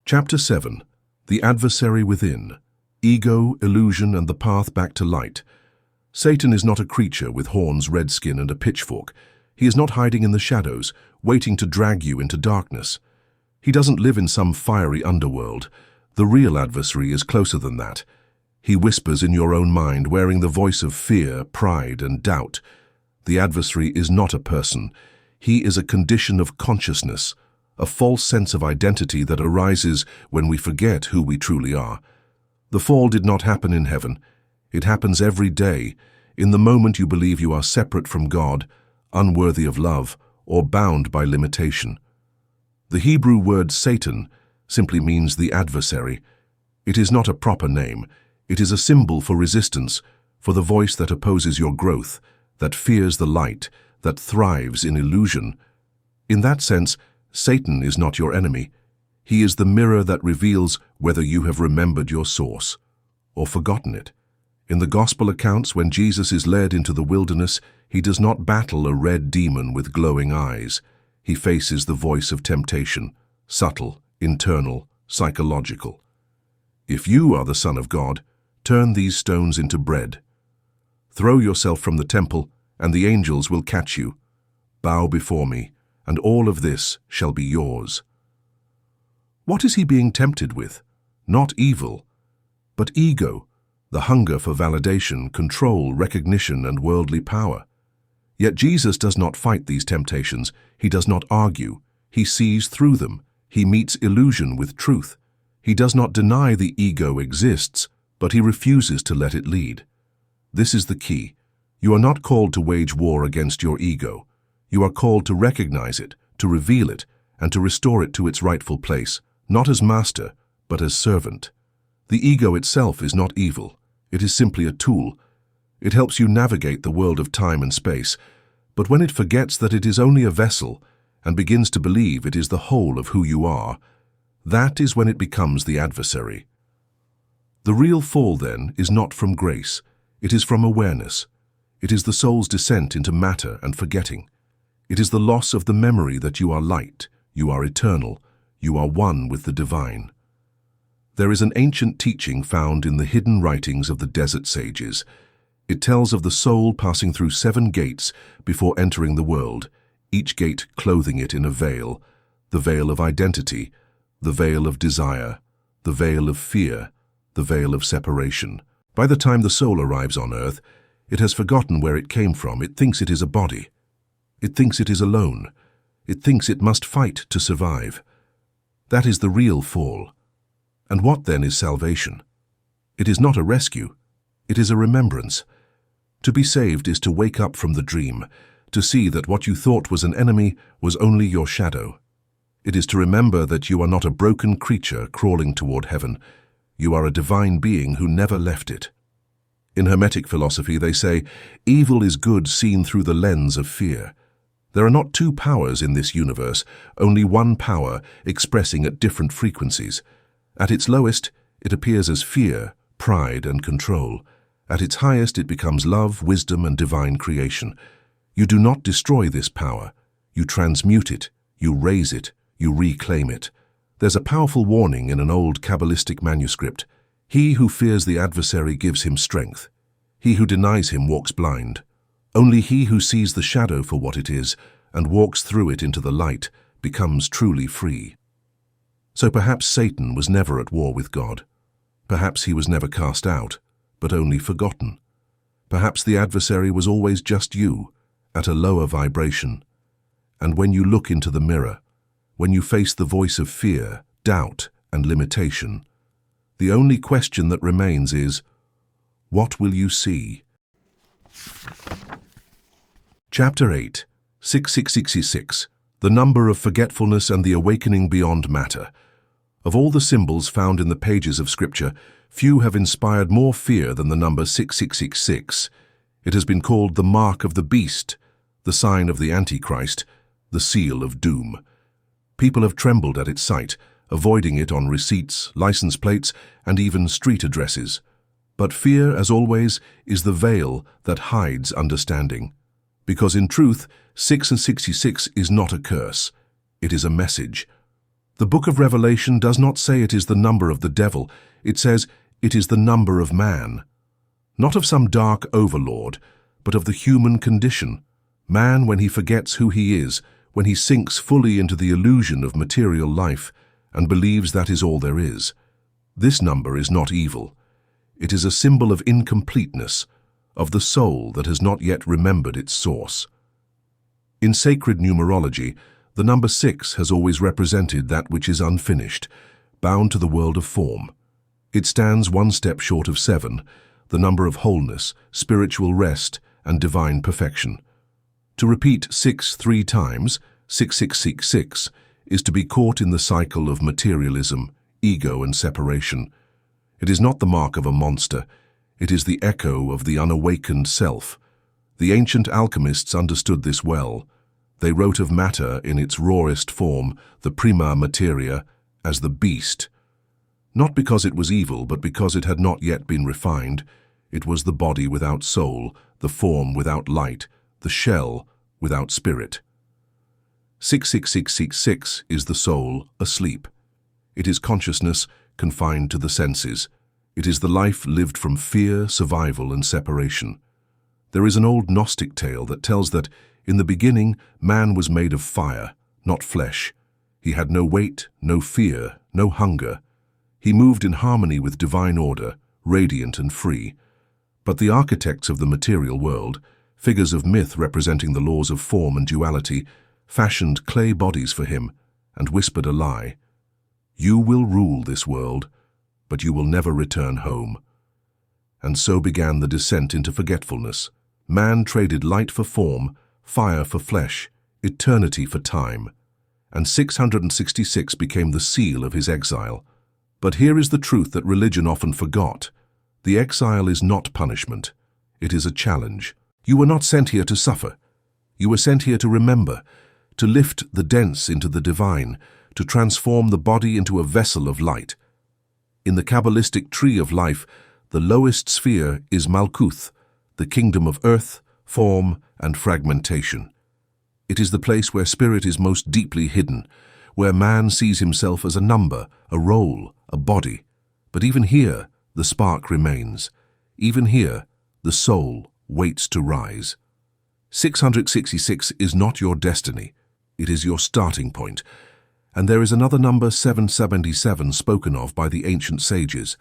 Chapter 7. The Adversary Within. Ego, Illusion, and the Path Back to Light. Satan is not a creature with horns, red skin, and a pitchfork. He is not hiding in the shadows, waiting to drag you into darkness. He doesn't live in some fiery underworld. The real adversary is closer than that. He whispers in your own mind, wearing the voice of fear, pride, and doubt. The adversary is not a person. He is a condition of consciousness, a false sense of identity that arises when we forget who we truly are. The fall did not happen in heaven. It happens every day, in the moment you believe you are separate from God, unworthy of love, or bound by limitation. The Hebrew word Satan simply means the adversary. It is not a proper name. It is a symbol for resistance, for the voice that opposes your growth, that fears the light, that thrives in illusion. In that sense, Satan is not your enemy. He is the mirror that reveals whether you have remembered your source or forgotten it. In the Gospel accounts, when Jesus is led into the wilderness, he does not battle a red demon with glowing eyes. He faces the voice of temptation, subtle, internal, psychological. If you are the Son of God, turn these stones into bread. Throw yourself from the temple, and the angels will catch you. Bow before me, and all of this shall be yours. What is he being tempted with? Not evil, but ego, the hunger for validation, control, recognition, and worldly power. Yet Jesus does not fight these temptations. He does not argue. He sees through them. He meets illusion with truth. He does not deny the ego exists, but he refuses to let it lead. This is the key. You are not called to wage war against your ego. You are called to recognize it, to reveal it, and to restore it to its rightful place, not as master, but as servant. The ego itself is not evil. It is simply a tool. It helps you navigate the world of time and space, but when it forgets that it is only a vessel and begins to believe it is the whole of who you are, that is when it becomes the adversary. The real fall, then, is not from grace. It is from awareness. It is the soul's descent into matter and forgetting. It is the loss of the memory that you are light, you are eternal, you are one with the divine. There is an ancient teaching found in the hidden writings of the desert sages. It tells of the soul passing through 7 gates before entering the world, each gate clothing it in a veil, the veil of identity, the veil of desire, the veil of fear, the veil of separation. By the time the soul arrives on earth, it has forgotten where it came from. It thinks it is a body. It thinks it is alone. It thinks it must fight to survive. That is the real fall. And what then is salvation? It is not a rescue. It is a remembrance. To be saved is to wake up from the dream, to see that what you thought was an enemy was only your shadow. It is to remember that you are not a broken creature crawling toward heaven. You are a divine being who never left it. In Hermetic philosophy, they say, evil is good seen through the lens of fear. There are not 2 powers in this universe, only one power expressing at different frequencies. At its lowest, it appears as fear, pride, and control. At its highest, it becomes love, wisdom, and divine creation. You do not destroy this power. You transmute it, you raise it, you reclaim it. There's a powerful warning in an old Kabbalistic manuscript. He who fears the adversary gives him strength. He who denies him walks blind. Only he who sees the shadow for what it is and walks through it into the light becomes truly free. So perhaps Satan was never at war with God. Perhaps he was never cast out, but only forgotten. Perhaps the adversary was always just you, at a lower vibration. And when you look into the mirror, when you face the voice of fear, doubt, and limitation, the only question that remains is, what will you see? Chapter 8, 6666, The Number of Forgetfulness and the Awakening Beyond Matter. Of all the symbols found in the pages of Scripture, few have inspired more fear than the number 6666. It has been called the mark of the beast, the sign of the Antichrist, the seal of doom. People have trembled at its sight, avoiding it on receipts, license plates, and even street addresses. But fear, as always, is the veil that hides understanding. Because in truth, 6 and 66 is not a curse. It is a message. The book of Revelation does not say it is the number of the devil. It says it is the number of man. Not of some dark overlord, but of the human condition. Man, when he forgets who he is, when he sinks fully into the illusion of material life and believes that is all there is. This number is not evil. It is a symbol of incompleteness, of the soul that has not yet remembered its source. In sacred numerology, the number 6 has always represented that which is unfinished, bound to the world of form. It stands one step short of 7, the number of wholeness, spiritual rest, and divine perfection. To repeat 6 3 times, 6666, is to be caught in the cycle of materialism, ego, and separation. It is not the mark of a monster. It is the echo of the unawakened self. The ancient alchemists understood this well. They wrote of matter in its rawest form, the prima materia, as the beast. Not because it was evil, but because it had not yet been refined. It was the body without soul, the form without light, the shell without spirit. 66666 is the soul asleep. It is consciousness confined to the senses. It is the life lived from fear, survival, and separation. There is an old Gnostic tale that tells that, in the beginning, man was made of fire, not flesh. He had no weight, no fear, no hunger. He moved in harmony with divine order, radiant and free. But the architects of the material world, figures of myth representing the laws of form and duality, fashioned clay bodies for him and whispered a lie. You will rule this world, but you will never return home. And so began the descent into forgetfulness. Man traded light for form, fire for flesh, eternity for time. And 666 became the seal of his exile. But here is the truth that religion often forgot. The exile is not punishment. It is a challenge. You were not sent here to suffer. You were sent here to remember, to lift the dense into the divine, to transform the body into a vessel of light. In the Kabbalistic tree of life, the lowest sphere is Malkuth, the kingdom of earth, form, and fragmentation. It is the place where spirit is most deeply hidden, where man sees himself as a number, a role, a body. But even here, the spark remains. Even here, the soul waits to rise. 666 is not your destiny. It is your starting point. And there is another number 777 spoken of by the ancient sages.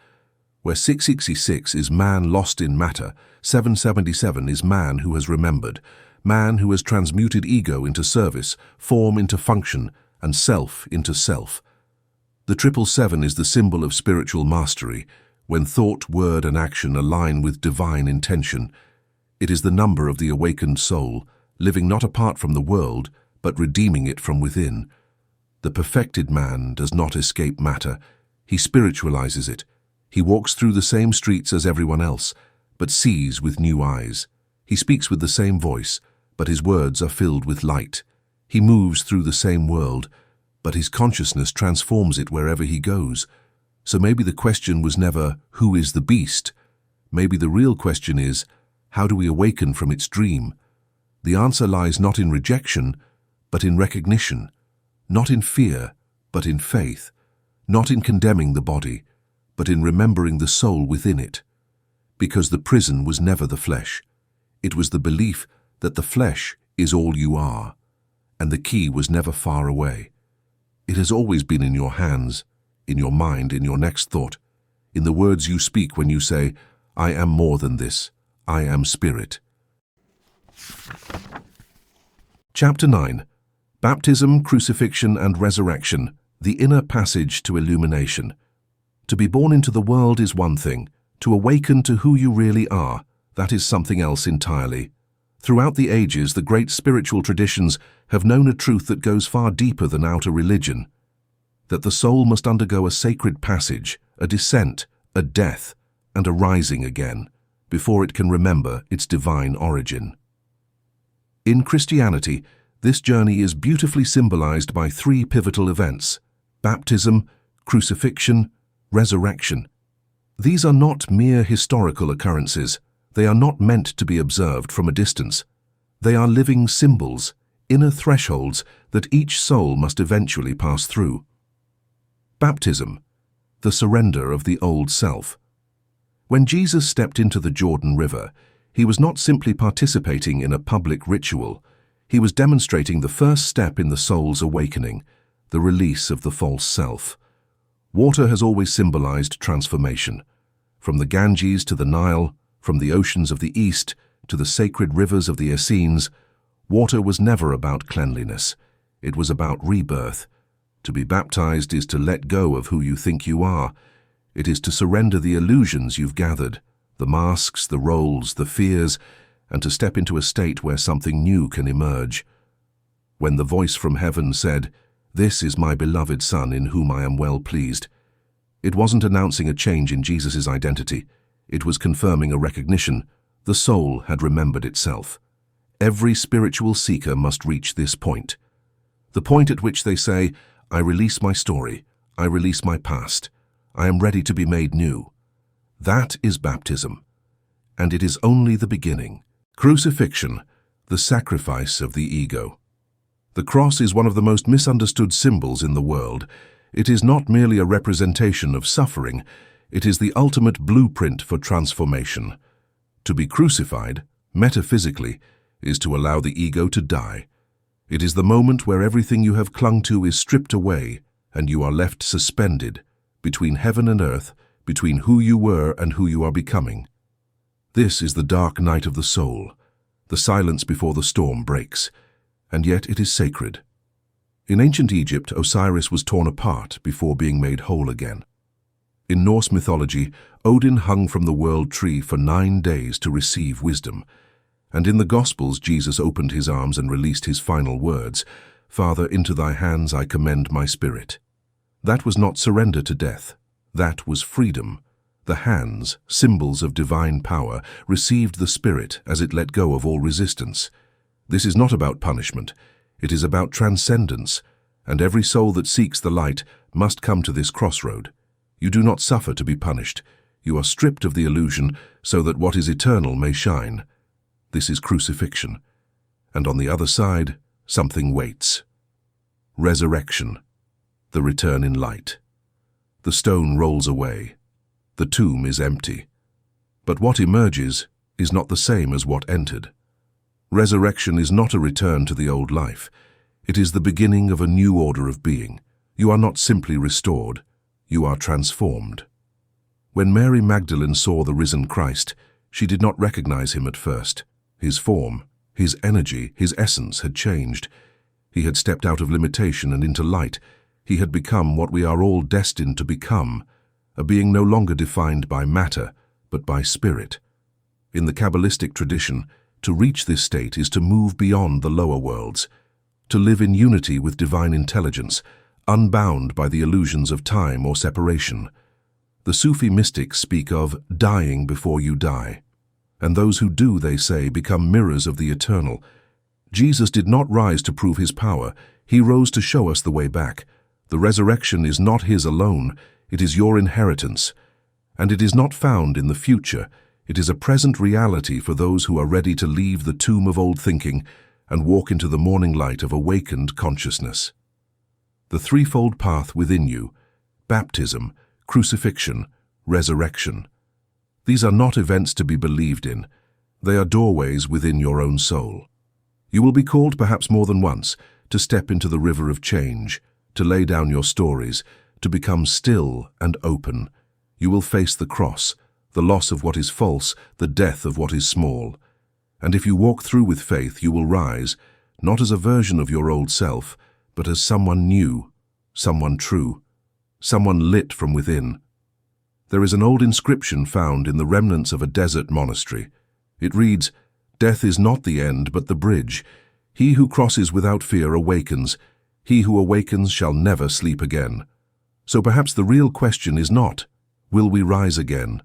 Where 666 is man lost in matter, 777 is man who has remembered, man who has transmuted ego into service, form into function, and self into self. The 777 is the symbol of spiritual mastery, when thought, word, and action align with divine intention. It is the number of the awakened soul, living not apart from the world, but redeeming it from within. The perfected man does not escape matter. He spiritualizes it. He walks through the same streets as everyone else, but sees with new eyes. He speaks with the same voice, but his words are filled with light. He moves through the same world, but his consciousness transforms it wherever he goes. So maybe the question was never, who is the beast? Maybe the real question is, how do we awaken from its dream? The answer lies not in rejection, but in recognition. Not in fear, but in faith. Not in condemning the body, but in remembering the soul within it. Because the prison was never the flesh. It was the belief that the flesh is all you are, and the key was never far away. It has always been in your hands, in your mind, in your next thought, in the words you speak when you say, I am more than this, I am spirit. Chapter 9. Baptism, Crucifixion, and Resurrection, the inner passage to illumination. To be born into the world is one thing. To awaken to who you really are, that is something else entirely. Throughout the ages, the great spiritual traditions have known a truth that goes far deeper than outer religion. That the soul must undergo a sacred passage, a descent, a death, and a rising again, before it can remember its divine origin. In Christianity, this journey is beautifully symbolized by 3 pivotal events: baptism, crucifixion, resurrection. These are not mere historical occurrences. They are not meant to be observed from a distance. They are living symbols, inner thresholds that each soul must eventually pass through. Baptism, the surrender of the old self. When Jesus stepped into the Jordan River, he was not simply participating in a public ritual. He was demonstrating the first step in the soul's awakening, the release of the false self. Water has always symbolized transformation. From the Ganges to the Nile, from the oceans of the East to the sacred rivers of the Essenes, water was never about cleanliness. It was about rebirth. To be baptized is to let go of who you think you are. It is to surrender the illusions you've gathered, the masks, the roles, the fears, and to step into a state where something new can emerge. When the voice from heaven said, "This is my beloved Son in whom I am well pleased," it wasn't announcing a change in Jesus' identity. It was confirming a recognition. The soul had remembered itself. Every spiritual seeker must reach this point. The point at which they say, "I release my story, I release my past, I am ready to be made new." That is baptism. And it is only the beginning. Crucifixion, the sacrifice of the ego. The cross is one of the most misunderstood symbols in the world. It is not merely a representation of suffering, it is the ultimate blueprint for transformation. To be crucified, metaphysically, is to allow the ego to die. It is the moment where everything you have clung to is stripped away, and you are left suspended, between heaven and earth, between who you were and who you are becoming. This is the dark night of the soul, the silence before the storm breaks, and yet it is sacred. In ancient Egypt, Osiris was torn apart before being made whole again. In Norse mythology, Odin hung from the world tree for 9 days to receive wisdom, and in the Gospels Jesus opened his arms and released his final words, "Father, into thy hands I commend my spirit." That was not surrender to death. That was freedom. The hands, symbols of divine power, received the spirit as it let go of all resistance. This is not about punishment. It is about transcendence, and every soul that seeks the light must come to this crossroad. You do not suffer to be punished. You are stripped of the illusion so that what is eternal may shine. This is crucifixion. And on the other side, something waits. Resurrection. The return in light. The stone rolls away. The tomb is empty. But what emerges is not the same as what entered. Resurrection is not a return to the old life. It is the beginning of a new order of being. You are not simply restored. You are transformed. When Mary Magdalene saw the risen Christ, she did not recognize him at first. His form, his energy, his essence had changed. He had stepped out of limitation and into light. He had become what we are all destined to become, a being no longer defined by matter, but by spirit. In the Kabbalistic tradition, to reach this state is to move beyond the lower worlds, to live in unity with divine intelligence, unbound by the illusions of time or separation. The Sufi mystics speak of dying before you die, and those who do, they say, become mirrors of the eternal. Jesus did not rise to prove his power. He rose to show us the way back. The resurrection is not his alone. It is your inheritance. And it is not found in the future. It is a present reality for those who are ready to leave the tomb of old thinking and walk into the morning light of awakened consciousness. The threefold path within you: baptism, crucifixion, resurrection. These are not events to be believed in. They are doorways within your own soul. You will be called perhaps more than once to step into the river of change, to lay down your stories, to become still and open. You will face the cross, the loss of what is false, the death of what is small. And if you walk through with faith, you will rise, not as a version of your old self, but as someone new, someone true, someone lit from within. There is an old inscription found in the remnants of a desert monastery. It reads, "Death is not the end, but the bridge. He who crosses without fear awakens. He who awakens shall never sleep again." So perhaps the real question is not, will we rise again?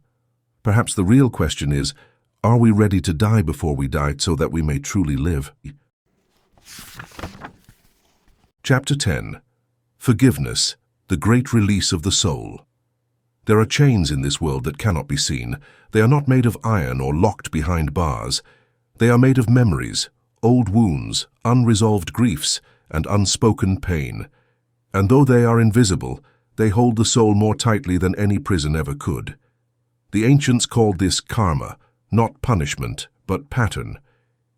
Perhaps the real question is, are we ready to die before we die so that we may truly live? Chapter 10. Forgiveness, the great release of the soul. There are chains in this world that cannot be seen. They are not made of iron or locked behind bars. They are made of memories, old wounds, unresolved griefs, and unspoken pain. And though they are invisible, they hold the soul more tightly than any prison ever could. The ancients called this karma, not punishment, but pattern.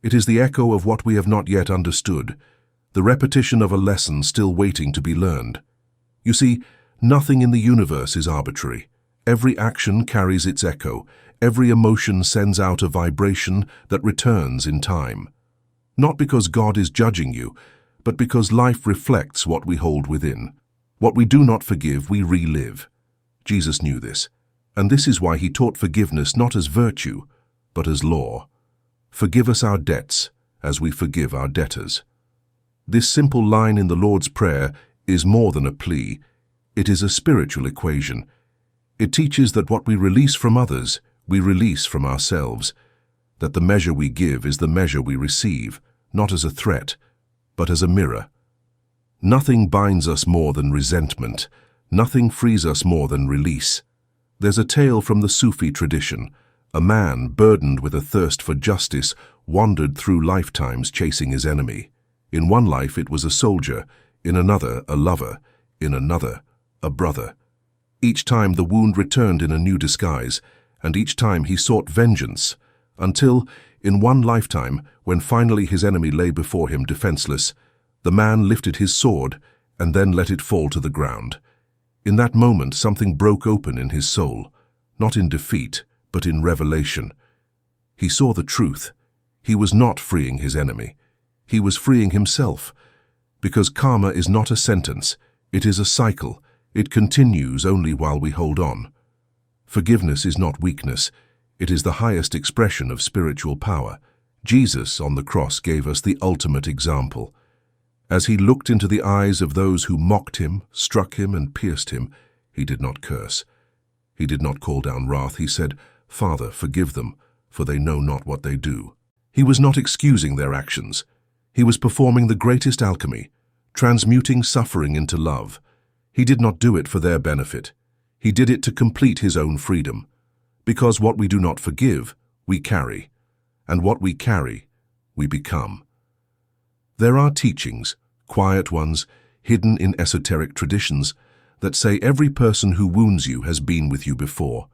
It is the echo of what we have not yet understood, the repetition of a lesson still waiting to be learned. You see, nothing in the universe is arbitrary. every action carries its echo, every emotion sends out a vibration that returns in time. Not because God is judging you, but because life reflects what we hold within. What we do not forgive, we relive. Jesus knew this, and this is why he taught forgiveness not as virtue, but as law. Forgive us our debts, as we forgive our debtors. This simple line in the Lord's Prayer is more than a plea. It is a spiritual equation. It teaches that what we release from others, we release from ourselves, that the measure we give is the measure we receive, not as a threat, but as a mirror. Nothing binds us more than resentment. Nothing frees us more than release. There's a tale from the Sufi tradition. A man, burdened with a thirst for justice, wandered through lifetimes chasing his enemy. In one life it was a soldier, in another a lover, in another a brother. Each time the wound returned in a new disguise, and each time he sought vengeance, until, in one lifetime, when finally his enemy lay before him defenseless, the man lifted his sword and then let it fall to the ground. In that moment something broke open in his soul, not in defeat, but in revelation. He saw the truth. He was not freeing his enemy. He was freeing himself. Because karma is not a sentence, it is a cycle. It continues only while we hold on. Forgiveness is not weakness. It is the highest expression of spiritual power. Jesus on the cross gave us the ultimate example. As he looked into the eyes of those who mocked him, struck him, and pierced him, he did not curse. He did not call down wrath. He said, "Father, forgive them, for they know not what they do." He was not excusing their actions. He was performing the greatest alchemy, transmuting suffering into love. He did not do it for their benefit. He did it to complete his own freedom. Because what we do not forgive, we carry, and what we carry, we become. There are teachings, quiet ones, hidden in esoteric traditions, that say every person who wounds you has been with you before,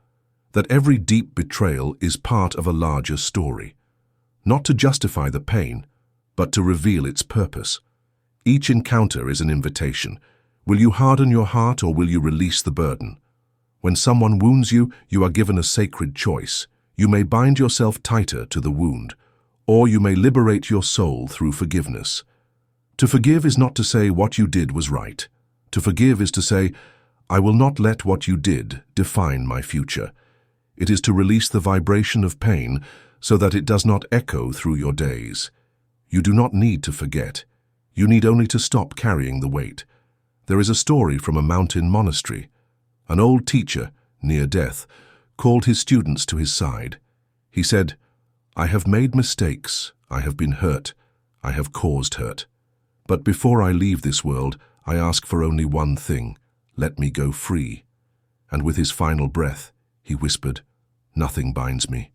that every deep betrayal is part of a larger story, not to justify the pain, but to reveal its purpose. Each encounter is an invitation. Will you harden your heart or will you release the burden? When someone wounds you, you are given a sacred choice. You may bind yourself tighter to the wound, or you may liberate your soul through forgiveness. To forgive is not to say what you did was right. To forgive is to say, I will not let what you did define my future. It is to release the vibration of pain so that it does not echo through your days. You do not need to forget. You need only to stop carrying the weight. There is a story from a mountain monastery. An old teacher, near death, called his students to his side. He said, I have made mistakes, I have been hurt, I have caused hurt. But before I leave this world, I ask for only one thing, let me go free. And with his final breath, he whispered, nothing binds me.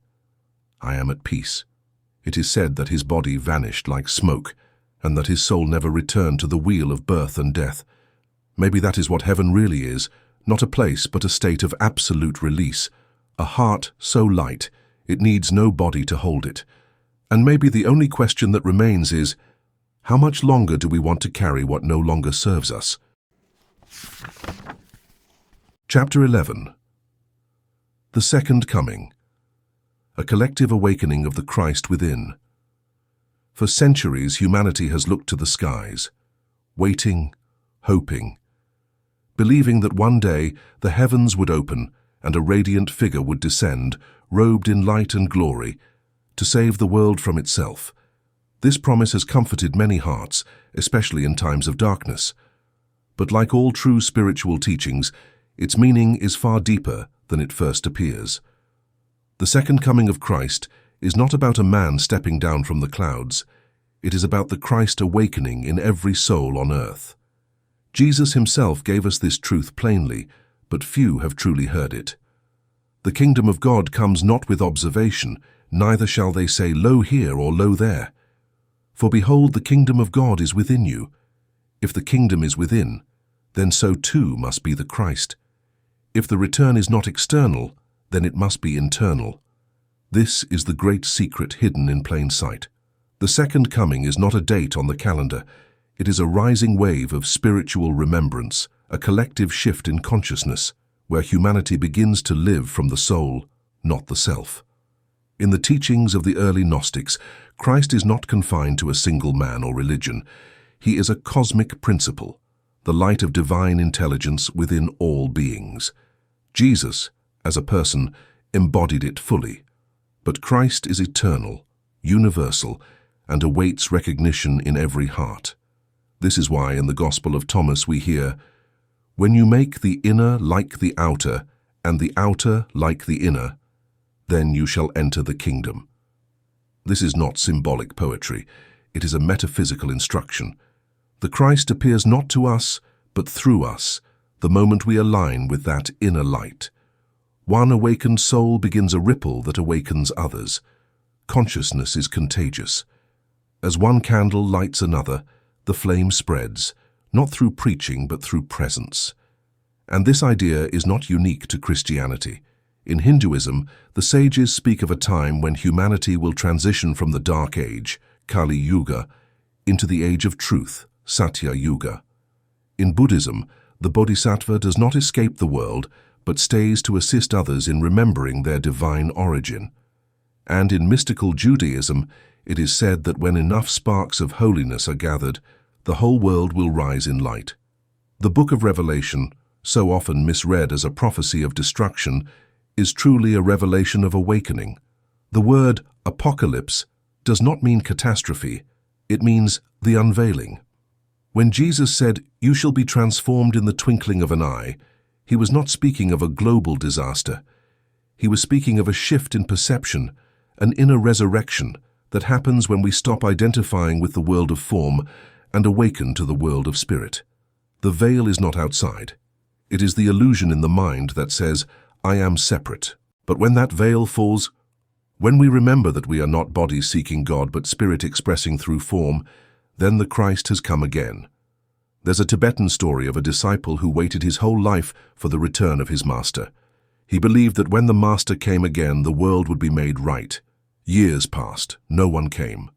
I am at peace. It is said that his body vanished like smoke, and that his soul never returned to the wheel of birth and death. Maybe that is what heaven really is, not a place but a state of absolute release, a heart so light it needs no body to hold it. And maybe the only question that remains is, how much longer do we want to carry what no longer serves us? Chapter 11. The Second Coming. A collective awakening of the Christ within. For centuries, humanity has looked to the skies, waiting, hoping, believing that one day the heavens would open and a radiant figure would descend, robed in light and glory, to save the world from itself. This promise has comforted many hearts, especially in times of darkness. But like all true spiritual teachings, its meaning is far deeper than it first appears. The second coming of Christ is not about a man stepping down from the clouds. It is about the Christ awakening in every soul on earth. Jesus himself gave us this truth plainly, but few have truly heard it. The kingdom of God comes not with observation, neither shall they say, Lo here or Lo there. For behold, the kingdom of God is within you. If the kingdom is within, then so too must be the Christ. If the return is not external, then it must be internal. This is the great secret hidden in plain sight. The second coming is not a date on the calendar. It is a rising wave of spiritual remembrance, a collective shift in consciousness. where humanity begins to live from the soul, not the self. In the teachings of the early Gnostics, Christ is not confined to a single man or religion. He is a cosmic principle, the light of divine intelligence within all beings. Jesus, as a person, embodied it fully. But Christ is eternal, universal, and awaits recognition in every heart. This is why in the Gospel of Thomas we hear, "When you make the inner like the outer, and the outer like the inner, then you shall enter the kingdom." This is not symbolic poetry. It is a metaphysical instruction. The Christ appears not to us, but through us, the moment we align with that inner light. One awakened soul begins a ripple that awakens others. Consciousness is contagious. As one candle lights another, the flame spreads, not through preaching but through presence. And this idea is not unique to Christianity. In Hinduism, the sages speak of a time when humanity will transition from the Dark Age, Kali Yuga, into the Age of Truth, Satya Yuga. In Buddhism, the Bodhisattva does not escape the world, but stays to assist others in remembering their divine origin. And in mystical Judaism, it is said that when enough sparks of holiness are gathered, the whole world will rise in light. The Book of Revelation, so often misread as a prophecy of destruction, is truly a revelation of awakening. The word apocalypse does not mean catastrophe, it means the unveiling. When Jesus said, "You shall be transformed in the twinkling of an eye," he was not speaking of a global disaster. He was speaking of a shift in perception, an inner resurrection that happens when we stop identifying with the world of form and awaken to the world of spirit. The veil is not outside. It is the illusion in the mind that says, "I am separate." But when that veil falls, when we remember that we are not body seeking God but spirit expressing through form, then the Christ has come again. There's a Tibetan story of a disciple who waited his whole life for the return of his master. He believed that when the master came again, the world would be made right. Years passed, no one came.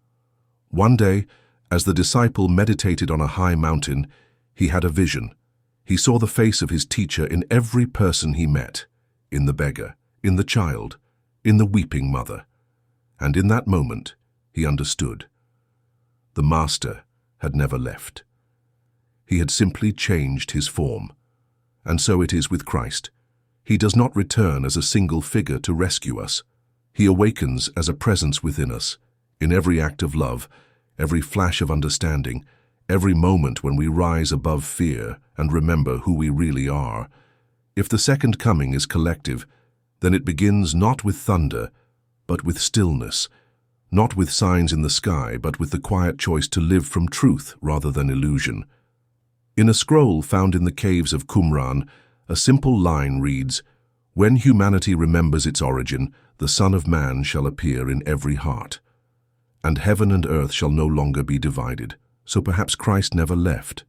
One day, as the disciple meditated on a high mountain, he had a vision. He saw the face of his teacher in every person he met, in the beggar, in the child, in the weeping mother. And in that moment, he understood. The master had never left. He had simply changed his form. And so it is with Christ. He does not return as a single figure to rescue us. He awakens as a presence within us, in every act of love, every flash of understanding, every moment when we rise above fear and remember who we really are. If the second coming is collective, then it begins not with thunder, but with stillness, not with signs in the sky, but with the quiet choice to live from truth rather than illusion. In a scroll found in the caves of Qumran, a simple line reads, "When humanity remembers its origin, the Son of Man shall appear in every heart. And heaven and earth shall no longer be divided." So perhaps Christ never left.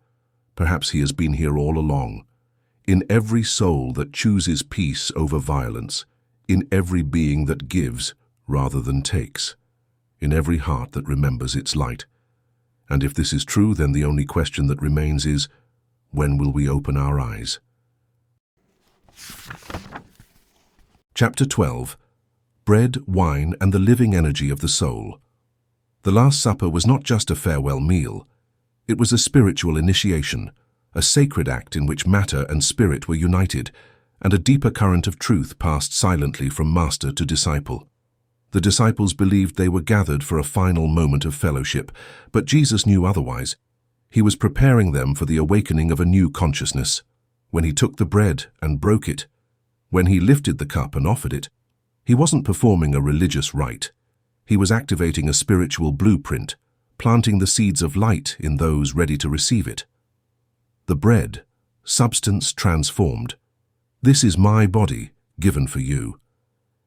Perhaps he has been here all along. In every soul that chooses peace over violence, in every being that gives rather than takes, in every heart that remembers its light. And if this is true, then the only question that remains is, when will we open our eyes? Chapter 12. Bread, Wine, and the Living Energy of the Soul. The Last Supper was not just a farewell meal. It was a spiritual initiation, a sacred act in which matter and spirit were united, and a deeper current of truth passed silently from master to disciple. The disciples believed they were gathered for a final moment of fellowship, but Jesus knew otherwise. He was preparing them for the awakening of a new consciousness. When he took the bread and broke it, when he lifted the cup and offered it, he wasn't performing a religious rite. He was activating a spiritual blueprint, planting the seeds of light in those ready to receive it. The bread, substance transformed. This is my body, given for you.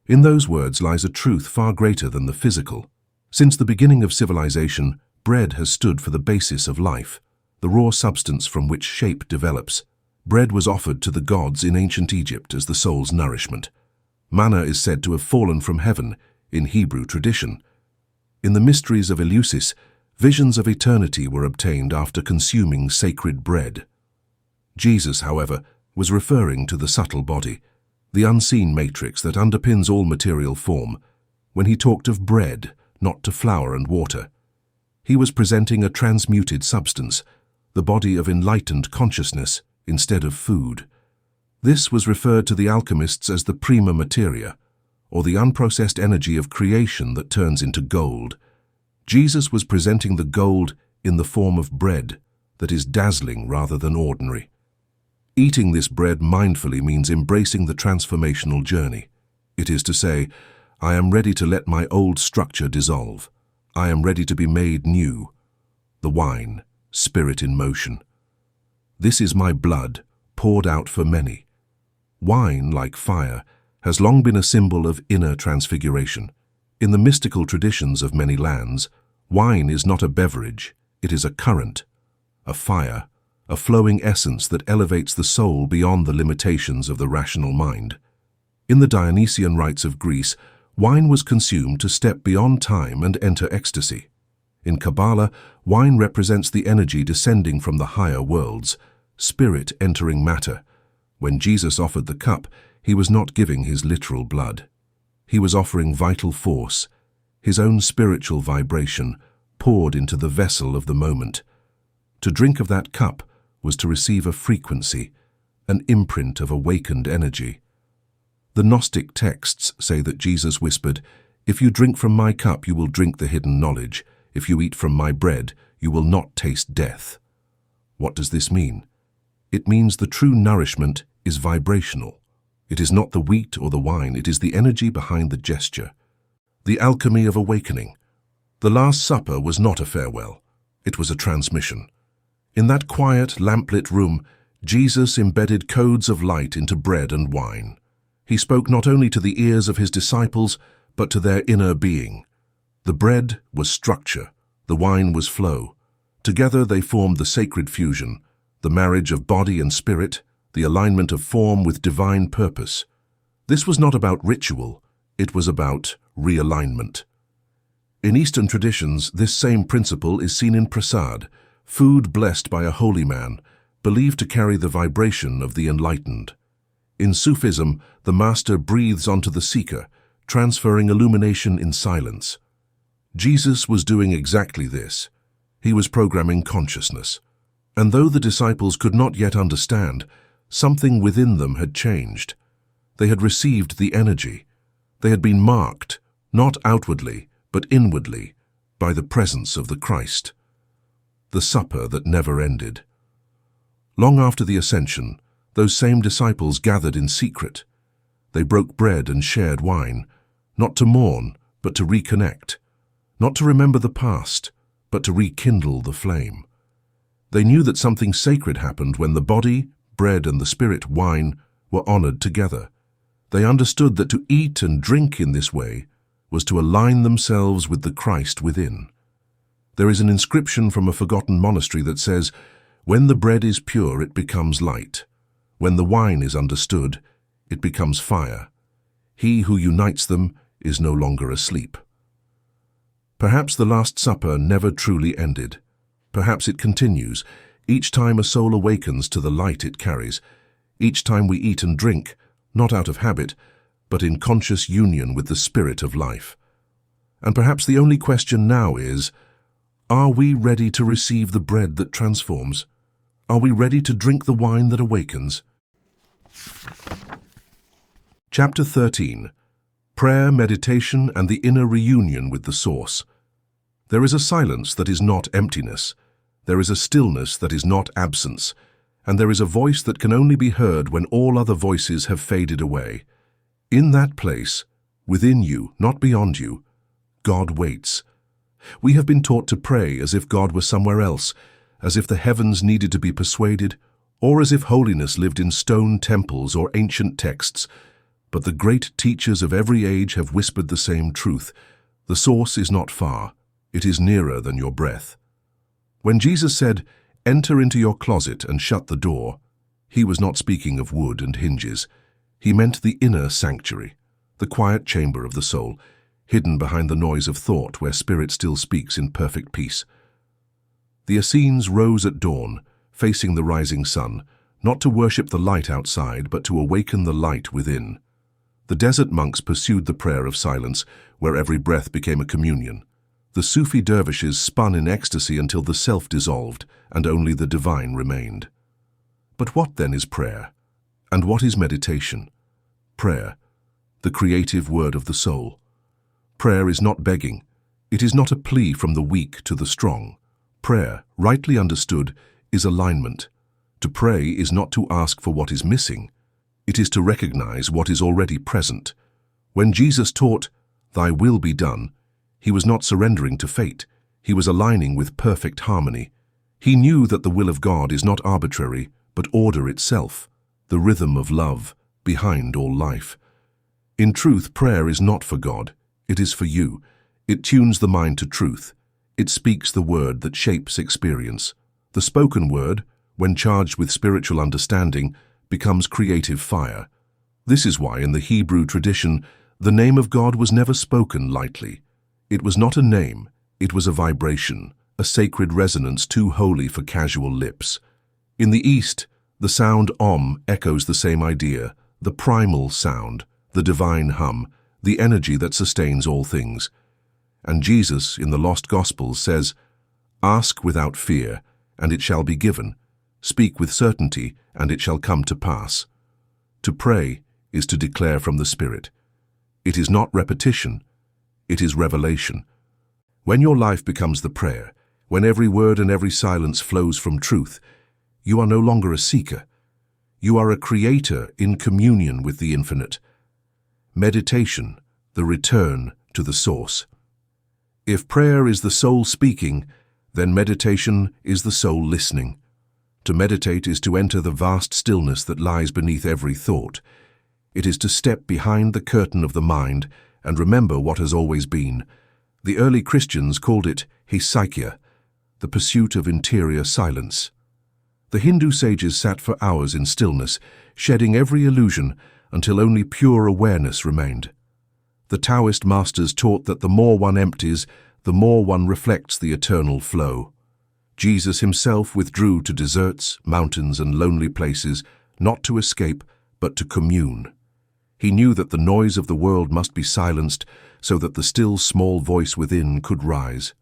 In those words lies a truth far greater than the physical. Since the beginning of civilization, bread has stood for the basis of life, the raw substance from which shape develops. Bread was offered to the gods in ancient Egypt as the soul's nourishment. Manna is said to have fallen from heaven in Hebrew tradition. In the mysteries of Eleusis, visions of eternity were obtained after consuming sacred bread. Jesus, however, was referring to the subtle body, the unseen matrix that underpins all material form. When he talked of bread, not to flour and water, he was presenting a transmuted substance, the body of enlightened consciousness instead of food. This was referred to the alchemists as the prima materia, or the unprocessed energy of creation that turns into gold. Jesus was presenting the gold in the form of bread that is dazzling rather than ordinary. Eating this bread mindfully means embracing the transformational journey. It is to say, I am ready to let my old structure dissolve. I am ready to be made new. The wine, spirit in motion. This is my blood, poured out for many. Wine, like fire, has long been a symbol of inner transfiguration. In the mystical traditions of many lands, wine is not a beverage, it is a current, a fire, a flowing essence that elevates the soul beyond the limitations of the rational mind. In the Dionysian rites of Greece, wine was consumed to step beyond time and enter ecstasy. In Kabbalah, wine represents the energy descending from the higher worlds, spirit entering matter. When Jesus offered the cup, he was not giving his literal blood. He was offering vital force, his own spiritual vibration, poured into the vessel of the moment. To drink of that cup was to receive a frequency, an imprint of awakened energy. The Gnostic texts say that Jesus whispered, "If you drink from my cup, you will drink the hidden knowledge. If you eat from my bread, you will not taste death." What does this mean? It means the true nourishment is vibrational. It is not the wheat or the wine, it is the energy behind the gesture. The alchemy of awakening. The Last Supper was not a farewell, it was a transmission. In that quiet, lamplit room, Jesus embedded codes of light into bread and wine. He spoke not only to the ears of his disciples, but to their inner being. The bread was structure, the wine was flow. Together they formed the sacred fusion, the marriage of body and spirit, the alignment of form with divine purpose. This was not about ritual, it was about realignment. In Eastern traditions, this same principle is seen in prasad, food blessed by a holy man, believed to carry the vibration of the enlightened. In Sufism, the master breathes onto the seeker, transferring illumination in silence. Jesus was doing exactly this. He was programming consciousness. And though the disciples could not yet understand, something within them had changed. They had received the energy. They had been marked, not outwardly, but inwardly, by the presence of the Christ. The supper that never ended. Long after the Ascension, those same disciples gathered in secret. They broke bread and shared wine, not to mourn, but to reconnect, not to remember the past, but to rekindle the flame. They knew that something sacred happened when the body, bread, and the spirit, wine, were honored together. They understood that to eat and drink in this way was to align themselves with the Christ within. There is an inscription from a forgotten monastery that says, "When the bread is pure, it becomes light. When the wine is understood, it becomes fire. He who unites them is no longer asleep." Perhaps the Last Supper never truly ended. Perhaps it continues, each time a soul awakens to the light it carries, each time we eat and drink, not out of habit, but in conscious union with the spirit of life. And perhaps the only question now is, are we ready to receive the bread that transforms? Are we ready to drink the wine that awakens? Chapter 13. Prayer, Meditation, and the Inner Reunion with the Source. There is a silence that is not emptiness. There is a stillness that is not absence. And there is a voice that can only be heard when all other voices have faded away. In that place, within you, not beyond you, God waits. We have been taught to pray as if God were somewhere else, as if the heavens needed to be persuaded, or as if holiness lived in stone temples or ancient texts. But the great teachers of every age have whispered the same truth. The source is not far. It is nearer than your breath. When Jesus said, "Enter into your closet and shut the door," he was not speaking of wood and hinges. He meant the inner sanctuary, the quiet chamber of the soul, hidden behind the noise of thought where spirit still speaks in perfect peace. The Essenes rose at dawn, facing the rising sun, not to worship the light outside, but to awaken the light within. The desert monks pursued the prayer of silence, where every breath became a communion. The Sufi dervishes spun in ecstasy until the self dissolved, and only the divine remained. But what then is prayer? And what is meditation? Prayer, the creative word of the soul. Prayer is not begging. It is not a plea from the weak to the strong. Prayer, rightly understood, is alignment. To pray is not to ask for what is missing. It is to recognize what is already present. When Jesus taught, "Thy will be done," he was not surrendering to fate. He was aligning with perfect harmony. He knew that the will of God is not arbitrary, but order itself, the rhythm of love behind all life. In truth, prayer is not for God. It is for you. It tunes the mind to truth. It speaks the word that shapes experience. The spoken word, when charged with spiritual understanding, becomes creative fire. This is why in the Hebrew tradition, the name of God was never spoken lightly. It was not a name, it was a vibration, a sacred resonance too holy for casual lips. In the East, the sound Om echoes the same idea, the primal sound, the divine hum, the energy that sustains all things. And Jesus, in the Lost Gospels, says, "Ask without fear, and it shall be given. Speak with certainty, and it shall come to pass." To pray is to declare from the Spirit. It is not repetition, it is revelation. When your life becomes the prayer, when every word and every silence flows from truth, you are no longer a seeker. You are a creator in communion with the infinite. Meditation, the return to the source. If prayer is the soul speaking, then meditation is the soul listening. To meditate is to enter the vast stillness that lies beneath every thought. It is to step behind the curtain of the mind and remember what has always been. The early Christians called it hesychia, the pursuit of interior silence. The Hindu sages sat for hours in stillness, shedding every illusion until only pure awareness remained. The Taoist masters taught that the more one empties, the more one reflects the eternal flow. Jesus himself withdrew to deserts, mountains, and lonely places, not to escape, but to commune. He knew that the noise of the world must be silenced so that the still small voice within could rise.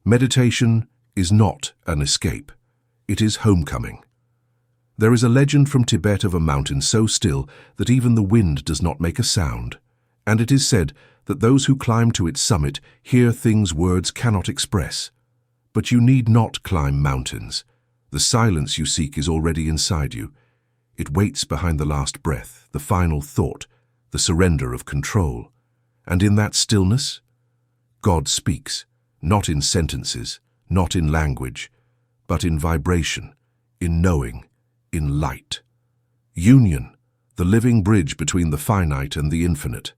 Meditation is not an escape. It is homecoming. There is a legend from Tibet of a mountain so still that even the wind does not make a sound, and it is said that those who climb to its summit hear things words cannot express. But you need not climb mountains. The silence you seek is already inside you. It waits behind the last breath, the final thought, the surrender of control. And in that stillness, God speaks, not in sentences, not in language, but in vibration, in knowing, in light. Union, the living bridge between the finite and the infinite.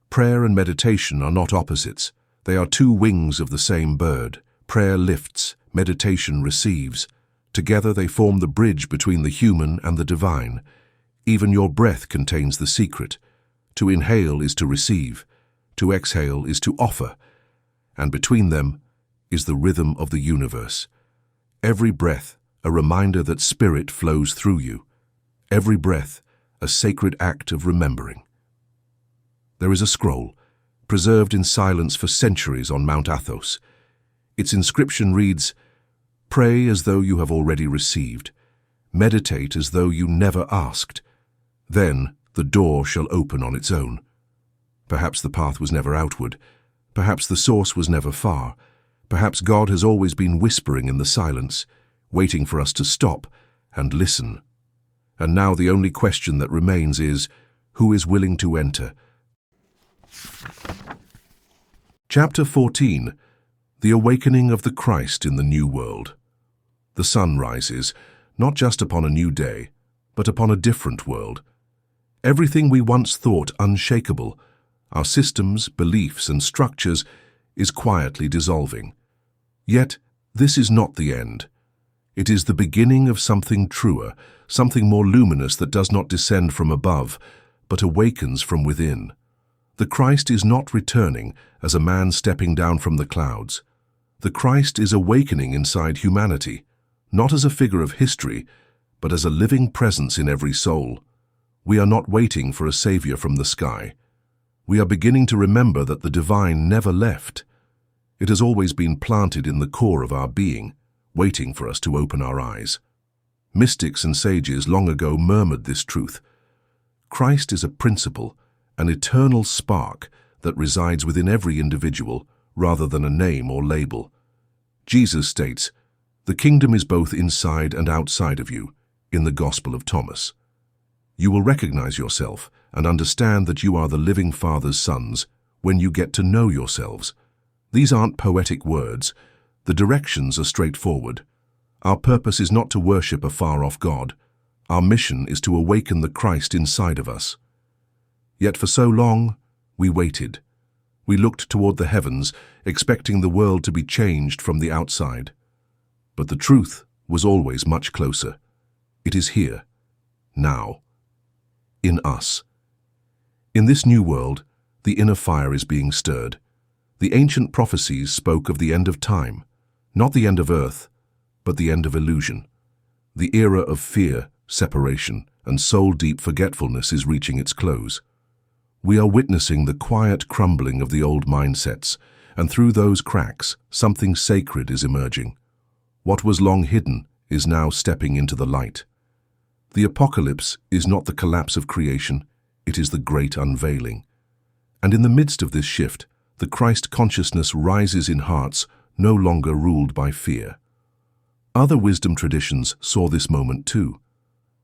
Prayer and meditation are not opposites. They are two wings of the same bird. Prayer lifts, meditation receives. Together they form the bridge between the human and the divine. Even your breath contains the secret. To inhale is to receive. To exhale is to offer. And between them is the rhythm of the universe. Every breath, a reminder that spirit flows through you. Every breath, a sacred act of remembering. There is a scroll, preserved in silence for centuries on Mount Athos. Its inscription reads, "Pray as though you have already received. Meditate as though you never asked. Then the door shall open on its own." Perhaps the path was never outward. Perhaps the source was never far. Perhaps God has always been whispering in the silence, waiting for us to stop and listen. And now the only question that remains is, who is willing to enter? Chapter 14. The Awakening of the Christ in the New World. The sun rises, not just upon a new day, but upon a different world. Everything we once thought unshakable, our systems, beliefs, and structures, is quietly dissolving. Yet, this is not the end. It is the beginning of something truer, something more luminous that does not descend from above, but awakens from within. The Christ is not returning as a man stepping down from the clouds. The Christ is awakening inside humanity, not as a figure of history, but as a living presence in every soul. We are not waiting for a savior from the sky. We are beginning to remember that the divine never left. It has always been planted in the core of our being, waiting for us to open our eyes. Mystics and sages long ago murmured this truth. Christ is a principle, an eternal spark that resides within every individual rather than a name or label. Jesus states, "The kingdom is both inside and outside of you," in the Gospel of Thomas. You will recognize yourself and understand that you are the living Father's sons when you get to know yourselves. These aren't poetic words. The directions are straightforward. Our purpose is not to worship a far-off God. Our mission is to awaken the Christ inside of us. Yet for so long, we waited. We looked toward the heavens, expecting the world to be changed from the outside. But the truth was always much closer. It is here, now, in us. In this new world, the inner fire is being stirred. The ancient prophecies spoke of the end of time, not the end of earth, but the end of illusion. The era of fear, separation, and soul-deep forgetfulness is reaching its close. We are witnessing the quiet crumbling of the old mindsets, and through those cracks, something sacred is emerging. What was long hidden is now stepping into the light. The apocalypse is not the collapse of creation, it is the great unveiling. And in the midst of this shift, the Christ consciousness rises in hearts no longer ruled by fear. Other wisdom traditions saw this moment too.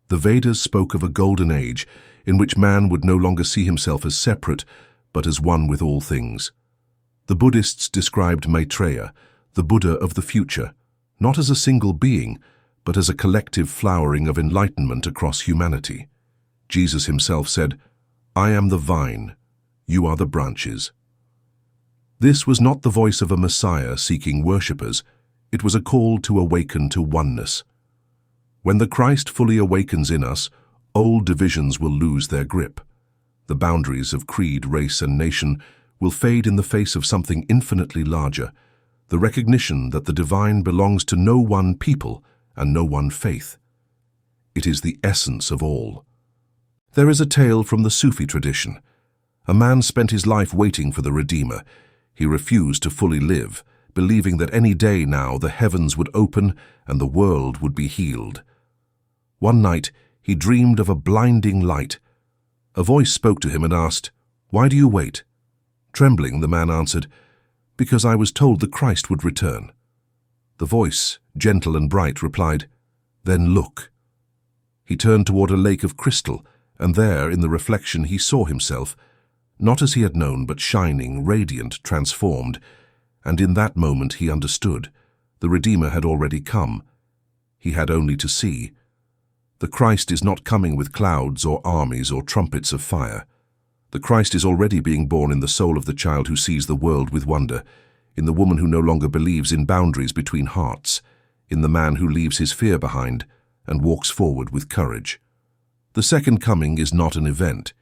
The Vedas spoke of a golden age in which man would no longer see himself as separate, but as one with all things. The Buddhists described Maitreya, the Buddha of the future, not as a single being, but as a collective flowering of enlightenment across humanity. Jesus himself said, "I am the vine, you are the branches." This was not the voice of a Messiah seeking worshippers, it was a call to awaken to oneness. When the Christ fully awakens in us, old divisions will lose their grip. The boundaries of creed, race, and nation will fade in the face of something infinitely larger, the recognition that the divine belongs to no one people and no one faith. It is the essence of all. There is a tale from the Sufi tradition. A man spent his life waiting for the Redeemer. He refused to fully live, believing that any day now the heavens would open and the world would be healed. One night, he dreamed of a blinding light. A voice spoke to him and asked, "Why do you wait?" Trembling, the man answered, "Because I was told the Christ would return." The voice, gentle and bright, replied, "Then look." He turned toward a lake of crystal, and there, in the reflection, he saw himself, not as he had known, but shining, radiant, transformed. And in that moment he understood. The Redeemer had already come. He had only to see. The Christ is not coming with clouds or armies or trumpets of fire. The Christ is already being born in the soul of the child who sees the world with wonder, in the woman who no longer believes in boundaries between hearts, in the man who leaves his fear behind and walks forward with courage. The second coming is not an event.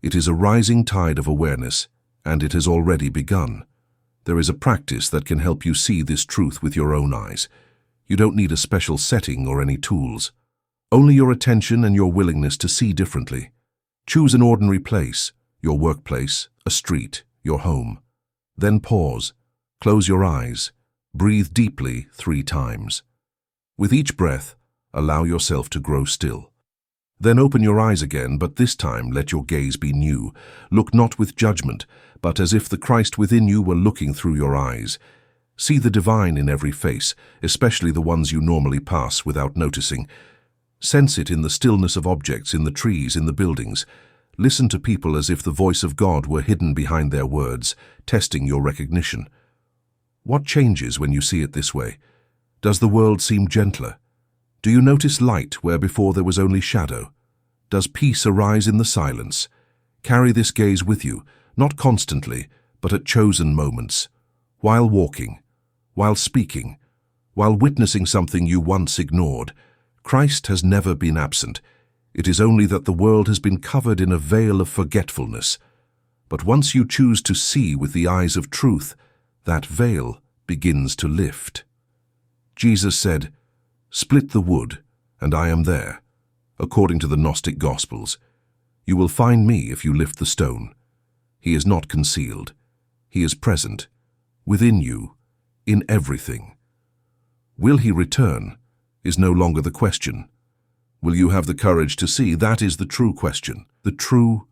It is a rising tide of awareness, and it has already begun. There is a practice that can help you see this truth with your own eyes. You don't need a special setting or any tools. Only your attention and your willingness to see differently. Choose an ordinary place, your workplace, a street, your home. Then pause, close your eyes, breathe deeply 3 times. With each breath, allow yourself to grow still. Then open your eyes again, but this time let your gaze be new. Look not with judgment, but as if the Christ within you were looking through your eyes. See the divine in every face, especially the ones you normally pass without noticing. Sense it in the stillness of objects, in the trees, in the buildings. Listen to people as if the voice of God were hidden behind their words, testing your recognition. What changes when you see it this way? Does the world seem gentler? Do you notice light where before there was only shadow? Does peace arise in the silence? Carry this gaze with you, not constantly, but at chosen moments. While walking, while speaking, while witnessing something you once ignored. Christ has never been absent. It is only that the world has been covered in a veil of forgetfulness. But once you choose to see with the eyes of truth, that veil begins to lift. Jesus said, "Split the wood, and I am there. according to the Gnostic Gospels. You will find me if you lift the stone. He is not concealed. He is present, within you, in everything. Will he return is no longer the question. Will you have the courage to see? That is the true question, the true